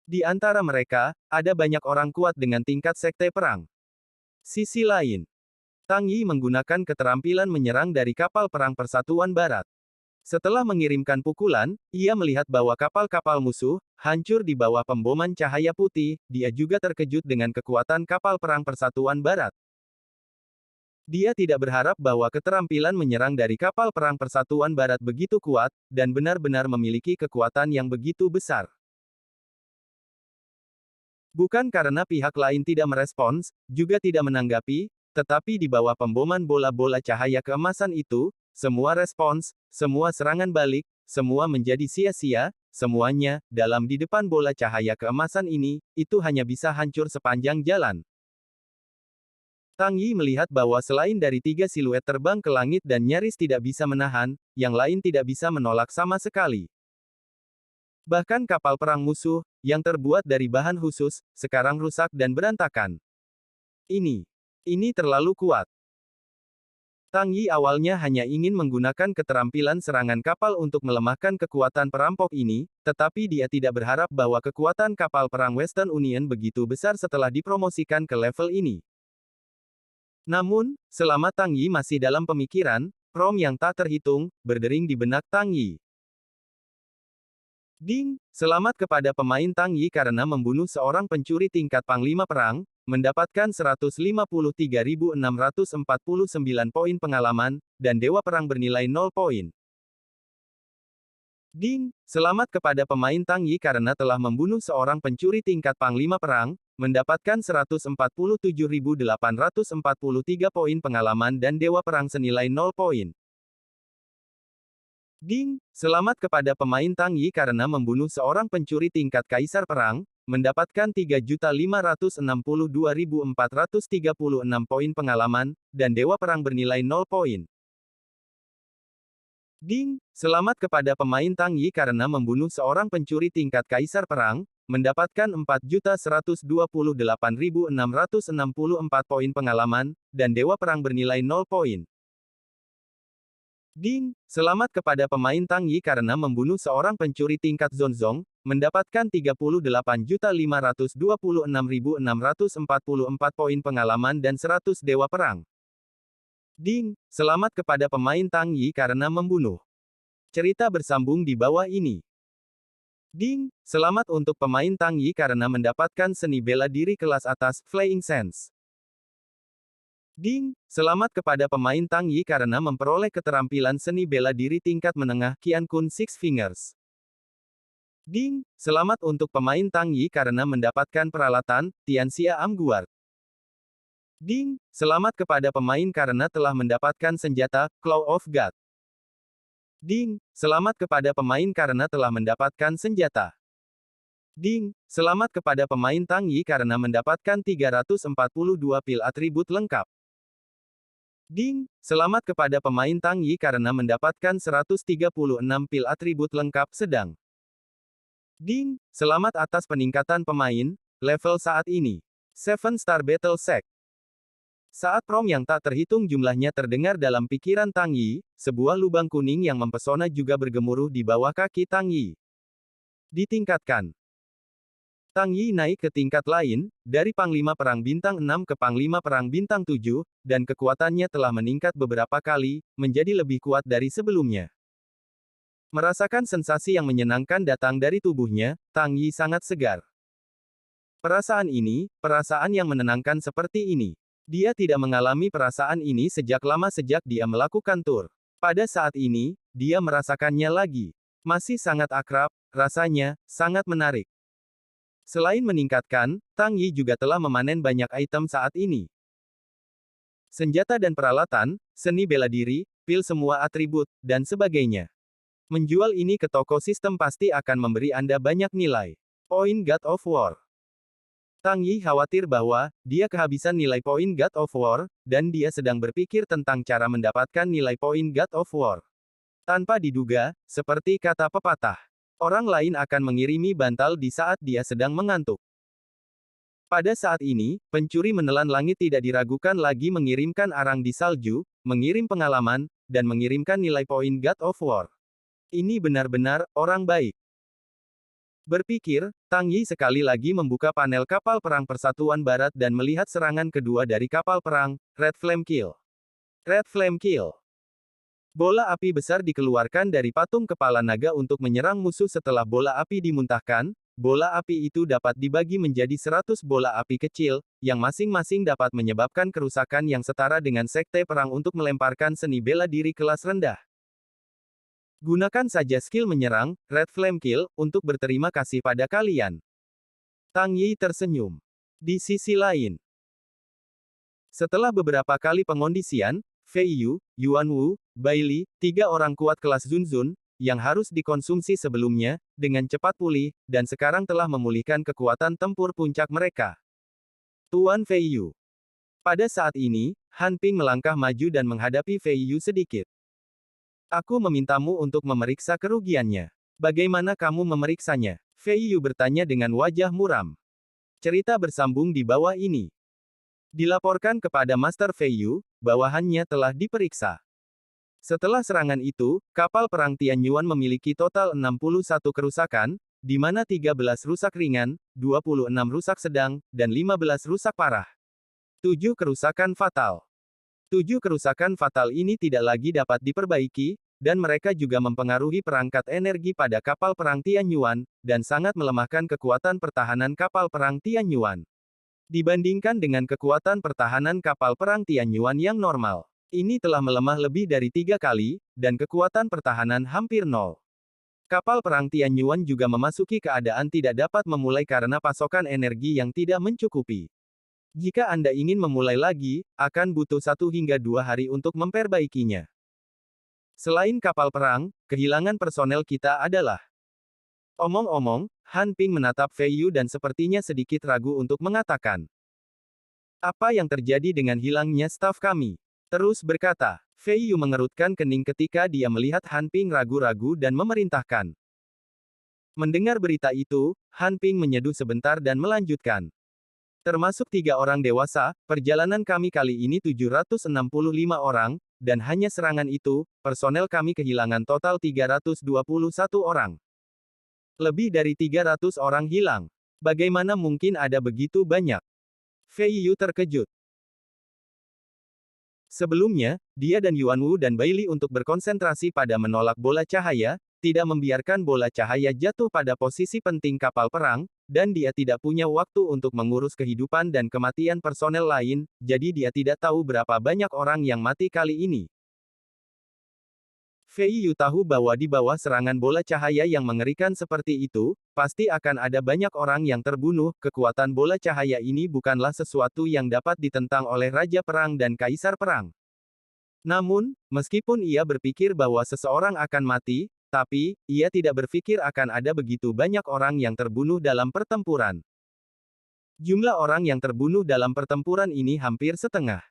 Di antara mereka, ada banyak orang kuat dengan tingkat sekte perang. Sisi lain, Tang Yi menggunakan keterampilan menyerang dari kapal perang Persatuan Barat. Setelah mengirimkan pukulan, ia melihat bahwa kapal-kapal musuh hancur di bawah pemboman cahaya putih. Dia juga terkejut dengan kekuatan kapal perang Persatuan Barat. Dia tidak berharap bahwa keterampilan menyerang dari kapal perang Persatuan Barat begitu kuat, dan benar-benar memiliki kekuatan yang begitu besar. Bukan karena pihak lain tidak merespons, juga tidak menanggapi, tetapi di bawah pemboman bola-bola cahaya keemasan itu, semua respons, semua serangan balik, semua menjadi sia-sia, semuanya, dalam di depan bola cahaya keemasan ini, itu hanya bisa hancur sepanjang jalan. Tang Yi melihat bahwa selain dari tiga siluet terbang ke langit dan nyaris tidak bisa menahan, yang lain tidak bisa menolak sama sekali. Bahkan kapal perang musuh, yang terbuat dari bahan khusus, sekarang rusak dan berantakan. Ini terlalu kuat. Tang Yi awalnya hanya ingin menggunakan keterampilan serangan kapal untuk melemahkan kekuatan perampok ini, tetapi dia tidak berharap bahwa kekuatan kapal perang Western Union begitu besar setelah dipromosikan ke level ini. Namun, selama Tang Yi masih dalam pemikiran, prom yang tak terhitung, berdering di benak Tang Yi. Ding! Selamat kepada pemain Tang Yi karena membunuh seorang pencuri tingkat panglima perang, mendapatkan 153.649 poin pengalaman, dan dewa perang bernilai 0 poin. Ding! Selamat kepada pemain Tang Yi karena telah membunuh seorang pencuri tingkat Panglima Perang, mendapatkan 147.843 poin pengalaman dan Dewa Perang senilai 0 poin. Ding! Selamat kepada pemain Tang Yi karena membunuh seorang pencuri tingkat Kaisar Perang, mendapatkan 3.562.436 poin pengalaman, dan Dewa Perang bernilai 0 poin. Ding! Selamat kepada pemain Tang Yi karena membunuh seorang pencuri tingkat Kaisar Perang, mendapatkan 4.128.664 poin pengalaman, dan Dewa Perang bernilai 0 poin. Ding! Selamat kepada pemain Tang Yi karena membunuh seorang pencuri tingkat Zonzong, mendapatkan 38.526.644 poin pengalaman dan 100 Dewa Perang. Ding! Selamat kepada pemain Tang Yi karena membunuh. Cerita bersambung di bawah ini. Ding! Selamat untuk pemain Tang Yi karena mendapatkan seni bela diri kelas atas, Flying Sense. Ding! Selamat kepada pemain Tang Yi karena memperoleh keterampilan seni bela diri tingkat menengah, Qian Kun Six Fingers. Ding! Selamat untuk pemain Tang Yi karena mendapatkan peralatan, Tianxia Amguard. Ding! Selamat kepada pemain karena telah mendapatkan senjata, Claw of God. Ding! Selamat kepada pemain karena telah mendapatkan senjata. Ding! Selamat kepada pemain Tang Yi karena mendapatkan 342 pil atribut lengkap. Ding! Selamat kepada pemain Tang Yi karena mendapatkan 136 pil atribut lengkap sedang. Ding! Selamat atas peningkatan pemain, level saat ini. 7 Star Battle Sack. Saat prom yang tak terhitung jumlahnya terdengar dalam pikiran Tang Yi, sebuah lubang kuning yang mempesona juga bergemuruh di bawah kaki Tang Yi. Ditingkatkan. Tang Yi naik ke tingkat lain, dari Panglima Perang Bintang 6 ke Panglima Perang Bintang 7, dan kekuatannya telah meningkat beberapa kali, menjadi lebih kuat dari sebelumnya. Merasakan sensasi yang menyenangkan datang dari tubuhnya, Tang Yi sangat segar. Perasaan ini, perasaan yang menenangkan seperti ini. Dia tidak mengalami perasaan ini sejak lama sejak dia melakukan tur. Pada saat ini, dia merasakannya lagi. Masih sangat akrab, rasanya, sangat menarik. Selain meningkatkan, Tang Yi juga telah memanen banyak item saat ini. Senjata dan peralatan, seni bela diri, pil semua atribut, dan sebagainya. Menjual ini ke toko sistem pasti akan memberi Anda banyak nilai. Poin God of War. Tang Yi khawatir bahwa, dia kehabisan nilai poin God of War, dan dia sedang berpikir tentang cara mendapatkan nilai poin God of War. Tanpa diduga, seperti kata pepatah, orang lain akan mengirimi bantal di saat dia sedang mengantuk. Pada saat ini, pencuri menelan langit tidak diragukan lagi mengirimkan arang di salju, mengirim pengalaman, dan mengirimkan nilai poin God of War. Ini benar-benar orang baik. Berpikir, Tang Yi sekali lagi membuka panel kapal perang Persatuan Barat dan melihat serangan kedua dari kapal perang, Red Flame Kill. Red Flame Kill. Bola api besar dikeluarkan dari patung kepala naga untuk menyerang musuh setelah bola api dimuntahkan. Bola api itu dapat dibagi menjadi 100 bola api kecil, yang masing-masing dapat menyebabkan kerusakan yang setara dengan sekte perang untuk melemparkan seni bela diri kelas rendah. Gunakan saja skill menyerang, Red Flame Kill, untuk berterima kasih pada kalian. Tang Yi tersenyum. Di sisi lain, setelah beberapa kali pengondisian, Fei Yu, Yuan Wu, Bai Li, 3 orang kuat kelas Zunzun, yang harus dikonsumsi sebelumnya, dengan cepat pulih, dan sekarang telah memulihkan kekuatan tempur puncak mereka. Tuan Fei Yu. Pada saat ini, Han Ping melangkah maju dan menghadapi Fei Yu sedikit. Aku memintamu untuk memeriksa kerugiannya. Bagaimana kamu memeriksanya? Fei Yu bertanya dengan wajah muram. Cerita bersambung di bawah ini. Dilaporkan kepada Master Fei Yu, bawahannya telah diperiksa. Setelah serangan itu, kapal perang Tianyuan memiliki total 61 kerusakan, di mana 13 rusak ringan, 26 rusak sedang, dan 15 rusak parah. 7 kerusakan fatal. 7 kerusakan fatal ini tidak lagi dapat diperbaiki, dan mereka juga mempengaruhi perangkat energi pada kapal perang Tianyuan, dan sangat melemahkan kekuatan pertahanan kapal perang Tianyuan. Dibandingkan dengan kekuatan pertahanan kapal perang Tianyuan yang normal, ini telah melemah lebih dari 3 kali, dan kekuatan pertahanan hampir nol. Kapal perang Tianyuan juga memasuki keadaan tidak dapat memulai karena pasokan energi yang tidak mencukupi. Jika Anda ingin memulai lagi, akan butuh 1 hingga 2 hari untuk memperbaikinya. Selain kapal perang, kehilangan personel kita adalah. Omong-omong, Han Ping menatap Fei Yu dan sepertinya sedikit ragu untuk mengatakan. Apa yang terjadi dengan hilangnya staf kami? Terus berkata. Fei Yu mengerutkan kening ketika dia melihat Han Ping ragu-ragu dan memerintahkan. Mendengar berita itu, Han Ping menyeduh sebentar dan melanjutkan. Termasuk 3 orang dewasa, perjalanan kami kali ini 765 orang, dan hanya serangan itu, personel kami kehilangan total 321 orang. Lebih dari 300 orang hilang. Bagaimana mungkin ada begitu banyak? Fei Yu terkejut. Sebelumnya, dia dan Yuan Wu dan Bai Li untuk berkonsentrasi pada menolak bola cahaya, tidak membiarkan bola cahaya jatuh pada posisi penting kapal perang, dan dia tidak punya waktu untuk mengurus kehidupan dan kematian personel lain, jadi dia tidak tahu berapa banyak orang yang mati kali ini. Fei Yu tahu bahwa di bawah serangan bola cahaya yang mengerikan seperti itu, pasti akan ada banyak orang yang terbunuh. Kekuatan bola cahaya ini bukanlah sesuatu yang dapat ditentang oleh Raja Perang dan Kaisar Perang. Namun, meskipun ia berpikir bahwa seseorang akan mati, tapi, ia tidak berpikir akan ada begitu banyak orang yang terbunuh dalam pertempuran. Jumlah orang yang terbunuh dalam pertempuran ini hampir setengah.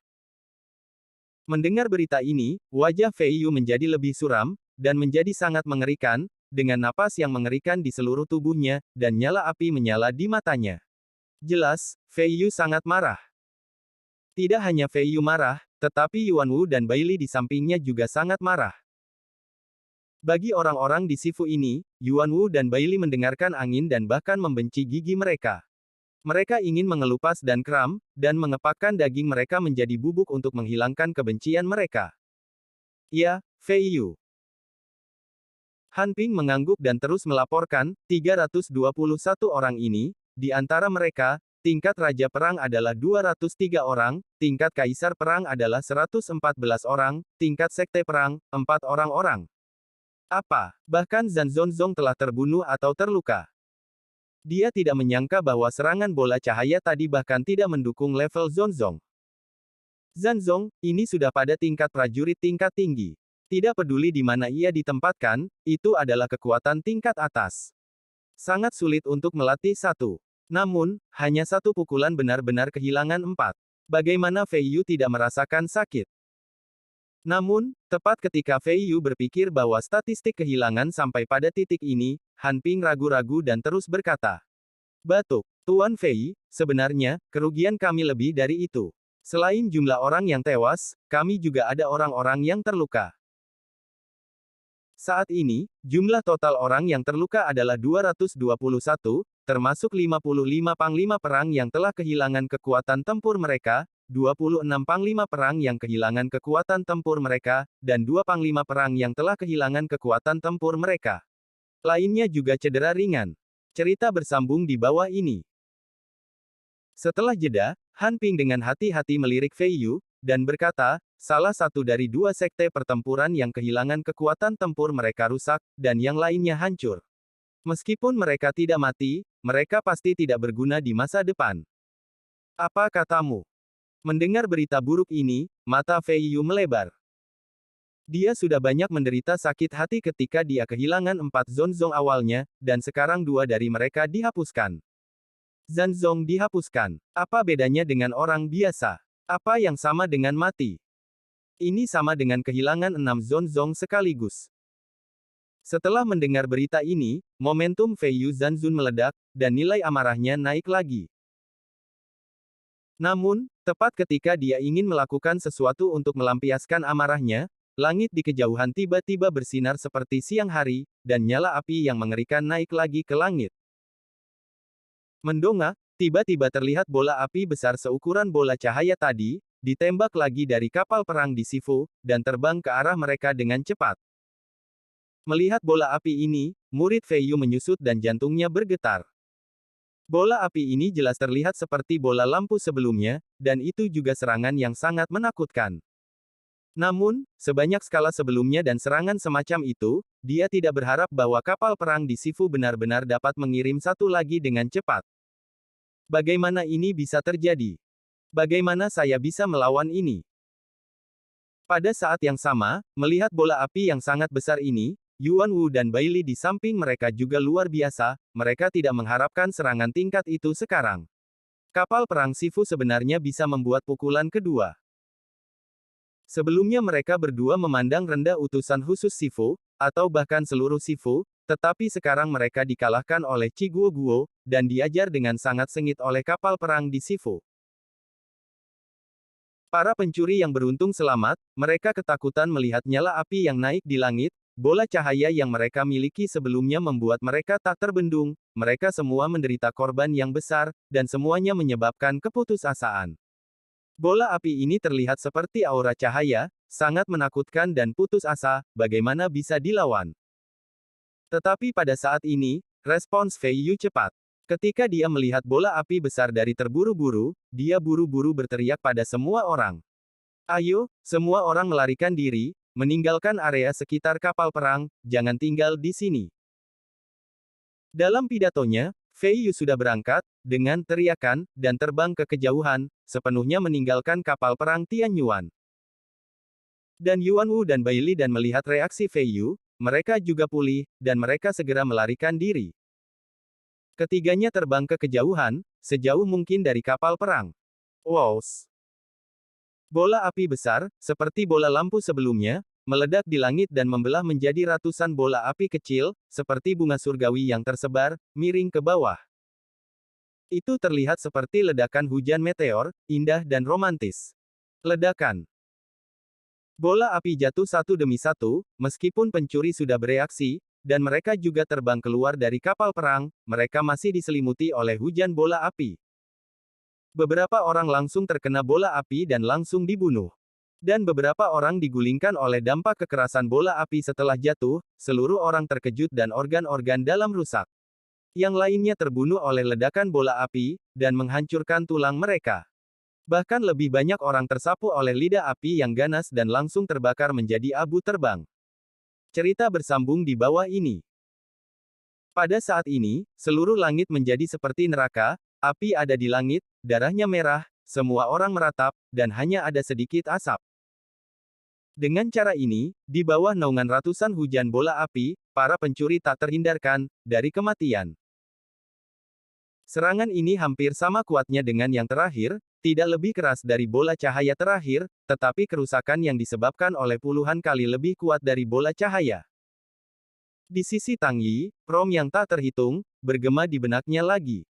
Mendengar berita ini, wajah Fei Yu menjadi lebih suram, dan menjadi sangat mengerikan, dengan napas yang mengerikan di seluruh tubuhnya, dan nyala api menyala di matanya. Jelas, Fei Yu sangat marah. Tidak hanya Fei Yu marah, tetapi Yuan Wu dan Bai Li di sampingnya juga sangat marah. Bagi orang-orang di Sifu ini, Yuan Wu dan Bai Li mendengarkan angin dan bahkan membenci gigi mereka. Mereka ingin mengelupas dan kram, dan mengepakkan daging mereka menjadi bubuk untuk menghilangkan kebencian mereka. Ya, Fei Yu. Han Ping mengangguk dan terus melaporkan, 321 orang ini, di antara mereka, tingkat Raja Perang adalah 203 orang, tingkat Kaisar Perang adalah 114 orang, tingkat Sekte Perang, 4 orang-orang. Apa? Bahkan Zhan Zonzong telah terbunuh atau terluka. Dia tidak menyangka bahwa serangan bola cahaya tadi bahkan tidak mendukung level Zonzong. Zanzong, ini sudah pada tingkat prajurit tingkat tinggi. Tidak peduli di mana ia ditempatkan, itu adalah kekuatan tingkat atas. Sangat sulit untuk melatih satu. Namun, hanya satu pukulan benar-benar kehilangan 4. Bagaimana Fei Yu tidak merasakan sakit? Namun, tepat ketika Fei Yu berpikir bahwa statistik kehilangan sampai pada titik ini, Han Ping ragu-ragu dan terus berkata. Batuk. Tuan Fei, sebenarnya, kerugian kami lebih dari itu. Selain jumlah orang yang tewas, kami juga ada orang-orang yang terluka. Saat ini, jumlah total orang yang terluka adalah 221, termasuk 55 panglima perang yang telah kehilangan kekuatan tempur mereka, 26 panglima perang yang kehilangan kekuatan tempur mereka, dan 2 panglima perang yang telah kehilangan kekuatan tempur mereka. Lainnya juga cedera ringan. Cerita bersambung di bawah ini. Setelah jeda, Han Ping dengan hati-hati melirik Fei Yu, dan berkata, salah satu dari 2 sekte pertempuran yang kehilangan kekuatan tempur mereka rusak, dan yang lainnya hancur. Meskipun mereka tidak mati, mereka pasti tidak berguna di masa depan. Apa katamu? Mendengar berita buruk ini, mata Fei Yu melebar. Dia sudah banyak menderita sakit hati ketika dia kehilangan 4 Zonzong awalnya, dan sekarang 2 dari mereka dihapuskan. Zanzong dihapuskan. Apa bedanya dengan orang biasa? Apa yang sama dengan mati? Ini sama dengan kehilangan 6 Zonzong sekaligus. Setelah mendengar berita ini, momentum Fei Yu Zanzun meledak, dan nilai amarahnya naik lagi. Namun, tepat ketika dia ingin melakukan sesuatu untuk melampiaskan amarahnya, langit di kejauhan tiba-tiba bersinar seperti siang hari, dan nyala api yang mengerikan naik lagi ke langit. Mendongak, tiba-tiba terlihat bola api besar seukuran bola cahaya tadi, ditembak lagi dari kapal perang di Sifu, dan terbang ke arah mereka dengan cepat. Melihat bola api ini, murid Fei Yu menyusut dan jantungnya bergetar. Bola api ini jelas terlihat seperti bola lampu sebelumnya, dan itu juga serangan yang sangat menakutkan. Namun, sebanyak skala sebelumnya dan serangan semacam itu, dia tidak berharap bahwa kapal perang di Sifu benar-benar dapat mengirim satu lagi dengan cepat. Bagaimana ini bisa terjadi? Bagaimana saya bisa melawan ini? Pada saat yang sama, melihat bola api yang sangat besar ini, Yuan Wu dan Bailey di samping mereka juga luar biasa, mereka tidak mengharapkan serangan tingkat itu sekarang. Kapal perang Sifu sebenarnya bisa membuat pukulan kedua. Sebelumnya mereka berdua memandang rendah utusan khusus Sifu, atau bahkan seluruh Sifu, tetapi sekarang mereka dikalahkan oleh Chi Guo Guo, dan diajar dengan sangat sengit oleh kapal perang di Sifu. Para pencuri yang beruntung selamat, mereka ketakutan melihat nyala api yang naik di langit, bola cahaya yang mereka miliki sebelumnya membuat mereka tak terbendung, mereka semua menderita korban yang besar, dan semuanya menyebabkan keputusasaan. Bola api ini terlihat seperti aura cahaya, sangat menakutkan dan putus asa, bagaimana bisa dilawan. Tetapi pada saat ini, respons Fei Yu cepat. Ketika dia melihat bola api besar dari terburu-buru, dia buru-buru berteriak pada semua orang. Ayo, semua orang melarikan diri, meninggalkan area sekitar kapal perang, jangan tinggal di sini. Dalam pidatonya, Fei Yu sudah berangkat, dengan teriakan, dan terbang ke kejauhan, sepenuhnya meninggalkan kapal perang Tian Yuan. Dan Yuan Wu dan Bailey dan melihat reaksi Fei Yu, mereka juga pulih, dan mereka segera melarikan diri. Ketiganya terbang ke kejauhan, sejauh mungkin dari kapal perang. Wows! Bola api besar, seperti bola lampu sebelumnya, meledak di langit dan membelah menjadi ratusan bola api kecil, seperti bunga surgawi yang tersebar, miring ke bawah. Itu terlihat seperti ledakan hujan meteor, indah dan romantis. Ledakan. Bola api jatuh satu demi satu, meskipun pencuri sudah bereaksi, dan mereka juga terbang keluar dari kapal perang, mereka masih diselimuti oleh hujan bola api. Beberapa orang langsung terkena bola api dan langsung dibunuh. Dan beberapa orang digulingkan oleh dampak kekerasan bola api setelah jatuh, seluruh orang terkejut dan organ-organ dalam rusak. Yang lainnya terbunuh oleh ledakan bola api, dan menghancurkan tulang mereka. Bahkan lebih banyak orang tersapu oleh lidah api yang ganas dan langsung terbakar menjadi abu terbang. Cerita bersambung di bawah ini. Pada saat ini, seluruh langit menjadi seperti neraka, api ada di langit, darahnya merah, semua orang meratap, dan hanya ada sedikit asap. Dengan cara ini, di bawah naungan ratusan hujan bola api, para pencuri tak terhindarkan dari kematian. Serangan ini hampir sama kuatnya dengan yang terakhir, tidak lebih keras dari bola cahaya terakhir, tetapi kerusakan yang disebabkan oleh puluhan kali lebih kuat dari bola cahaya. Di sisi Tang Yi, Rom yang tak terhitung, bergema di benaknya lagi.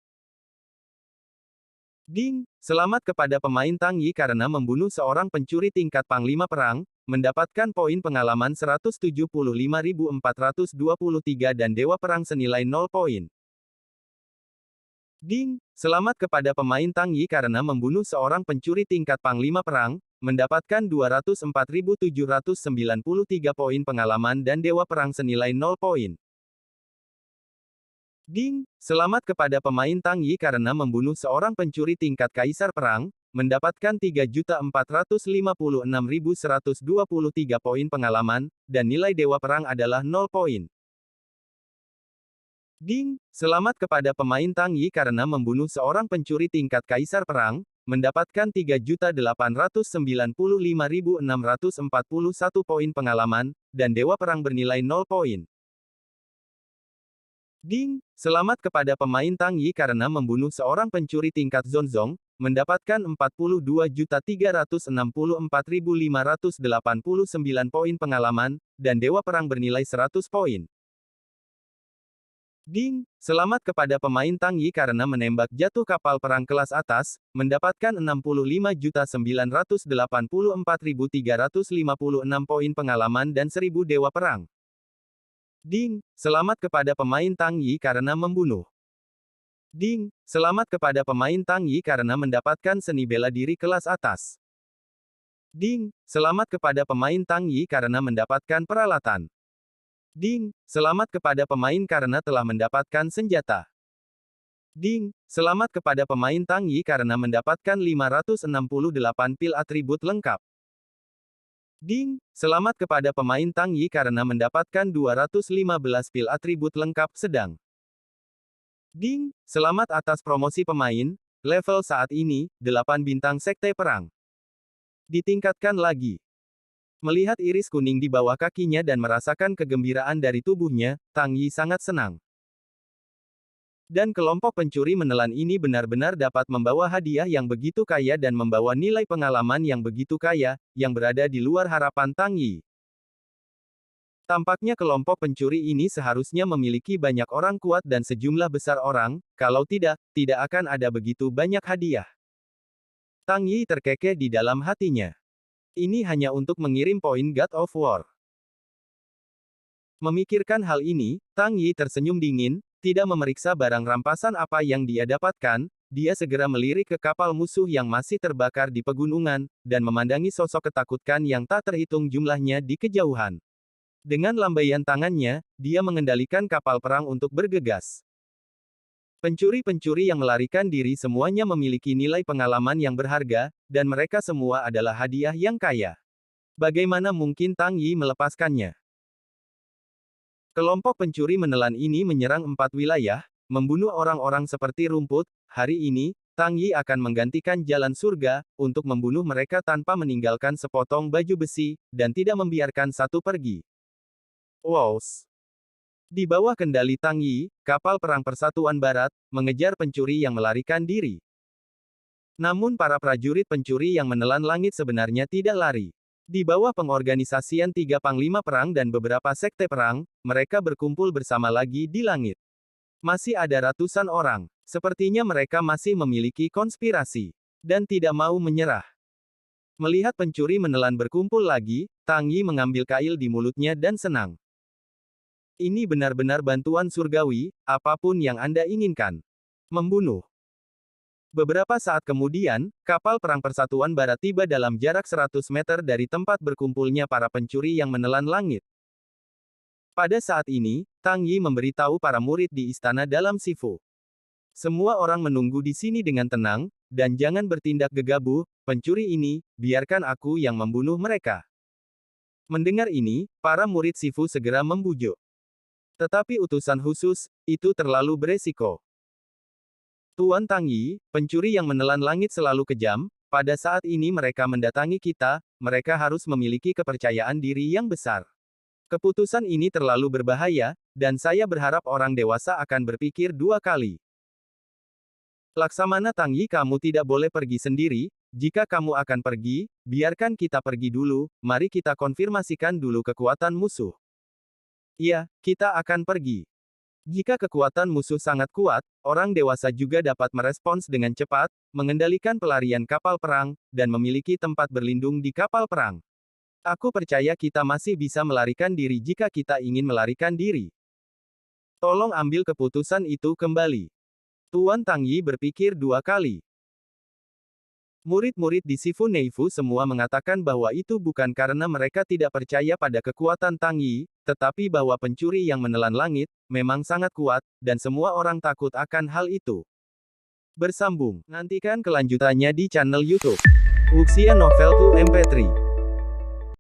Ding! Selamat kepada pemain Tang Yi karena membunuh seorang pencuri tingkat Panglima Perang, mendapatkan poin pengalaman 175.423 dan Dewa Perang senilai 0 poin. Ding! Selamat kepada pemain Tang Yi karena membunuh seorang pencuri tingkat Panglima Perang, mendapatkan 204.793 poin pengalaman dan Dewa Perang senilai 0 poin. Ding! Selamat kepada pemain Tang Yi karena membunuh seorang pencuri tingkat Kaisar Perang, mendapatkan 3.456.123 poin pengalaman, dan nilai Dewa Perang adalah 0 poin. Ding! Selamat kepada pemain Tang Yi karena membunuh seorang pencuri tingkat Kaisar Perang, mendapatkan 3.895.641 poin pengalaman, dan Dewa Perang bernilai 0 poin. Ding! Selamat kepada pemain Tang Yi karena membunuh seorang pencuri tingkat Zonzong, mendapatkan 42.364.589 poin pengalaman, dan Dewa Perang bernilai 100 poin. Ding! Selamat kepada pemain Tang Yi karena menembak jatuh kapal perang kelas atas, mendapatkan 65.984.356 poin pengalaman dan 1000 Dewa Perang. Ding! Selamat kepada pemain Tang Yi karena membunuh. Ding! Selamat kepada pemain Tang Yi karena mendapatkan seni bela diri kelas atas. Ding! Selamat kepada pemain Tang Yi karena mendapatkan peralatan. Ding! Selamat kepada pemain karena telah mendapatkan senjata. Ding! Selamat kepada pemain Tang Yi karena mendapatkan 568 pil atribut lengkap. Ding! Selamat kepada pemain Tang Yi karena mendapatkan 215 pil atribut lengkap sedang. Ding! Selamat atas promosi pemain, level saat ini, 8 bintang sekte perang. Ditingkatkan lagi. Melihat iris kuning di bawah kakinya dan merasakan kegembiraan dari tubuhnya, Tang Yi sangat senang. Dan kelompok pencuri menelan ini benar-benar dapat membawa hadiah yang begitu kaya dan membawa nilai pengalaman yang begitu kaya, yang berada di luar harapan Tang Yi. Tampaknya kelompok pencuri ini seharusnya memiliki banyak orang kuat dan sejumlah besar orang, kalau tidak, tidak akan ada begitu banyak hadiah. Tang Yi terkekeh di dalam hatinya. Ini hanya untuk mengirim poin God of War. Memikirkan hal ini, Tang Yi tersenyum dingin, tidak memeriksa barang rampasan apa yang dia dapatkan, dia segera melirik ke kapal musuh yang masih terbakar di pegunungan, dan memandangi sosok ketakutkan yang tak terhitung jumlahnya di kejauhan. Dengan lambaian tangannya, dia mengendalikan kapal perang untuk bergegas. Pencuri-pencuri yang melarikan diri semuanya memiliki nilai pengalaman yang berharga, dan mereka semua adalah hadiah yang kaya. Bagaimana mungkin Tang Yi melepaskannya? Kelompok pencuri menelan ini menyerang 4 wilayah, membunuh orang-orang seperti rumput. Hari ini, Tang Yi akan menggantikan jalan surga, untuk membunuh mereka tanpa meninggalkan sepotong baju besi, dan tidak membiarkan satu pergi. Wows! Di bawah kendali Tang Yi, kapal perang Persatuan Barat, mengejar pencuri yang melarikan diri. Namun para prajurit pencuri yang menelan langit sebenarnya tidak lari. Di bawah pengorganisasian 3 panglima perang dan beberapa sekte perang, mereka berkumpul bersama lagi di langit. Masih ada ratusan orang. Sepertinya mereka masih memiliki konspirasi. Dan tidak mau menyerah. Melihat pencuri menelan berkumpul lagi, Tang Yi mengambil kail di mulutnya dan senang. Ini benar-benar bantuan surgawi, apapun yang Anda inginkan. Membunuh. Beberapa saat kemudian, kapal perang Persatuan Barat tiba dalam jarak 100 meter dari tempat berkumpulnya para pencuri yang menelan langit. Pada saat ini, Tang Yi memberitahu para murid di istana dalam Sifu. Semua orang menunggu di sini dengan tenang, dan jangan bertindak gegabah, pencuri ini, biarkan aku yang membunuh mereka. Mendengar ini, para murid Sifu segera membujuk. Tetapi utusan khusus, itu terlalu beresiko. Tuan Tang Yi, pencuri yang menelan langit selalu kejam, pada saat ini mereka mendatangi kita, mereka harus memiliki kepercayaan diri yang besar. Keputusan ini terlalu berbahaya, dan saya berharap orang dewasa akan berpikir 2 kali. Laksamana Tang Yi, kamu tidak boleh pergi sendiri, jika kamu akan pergi, biarkan kita pergi dulu, mari kita konfirmasikan dulu kekuatan musuh. Iya, kita akan pergi. Jika kekuatan musuh sangat kuat, orang dewasa juga dapat merespons dengan cepat, mengendalikan pelarian kapal perang, dan memiliki tempat berlindung di kapal perang. Aku percaya kita masih bisa melarikan diri jika kita ingin melarikan diri. Tolong ambil keputusan itu kembali. Tuan Tang Yi berpikir 2 kali. Murid-murid di Sifu Neifu semua mengatakan bahwa itu bukan karena mereka tidak percaya pada kekuatan Tang Yi, tetapi bahwa pencuri yang menelan langit, memang sangat kuat, dan semua orang takut akan hal itu. Bersambung. Nantikan kelanjutannya di channel YouTube Wuxia Novel 2 MP3.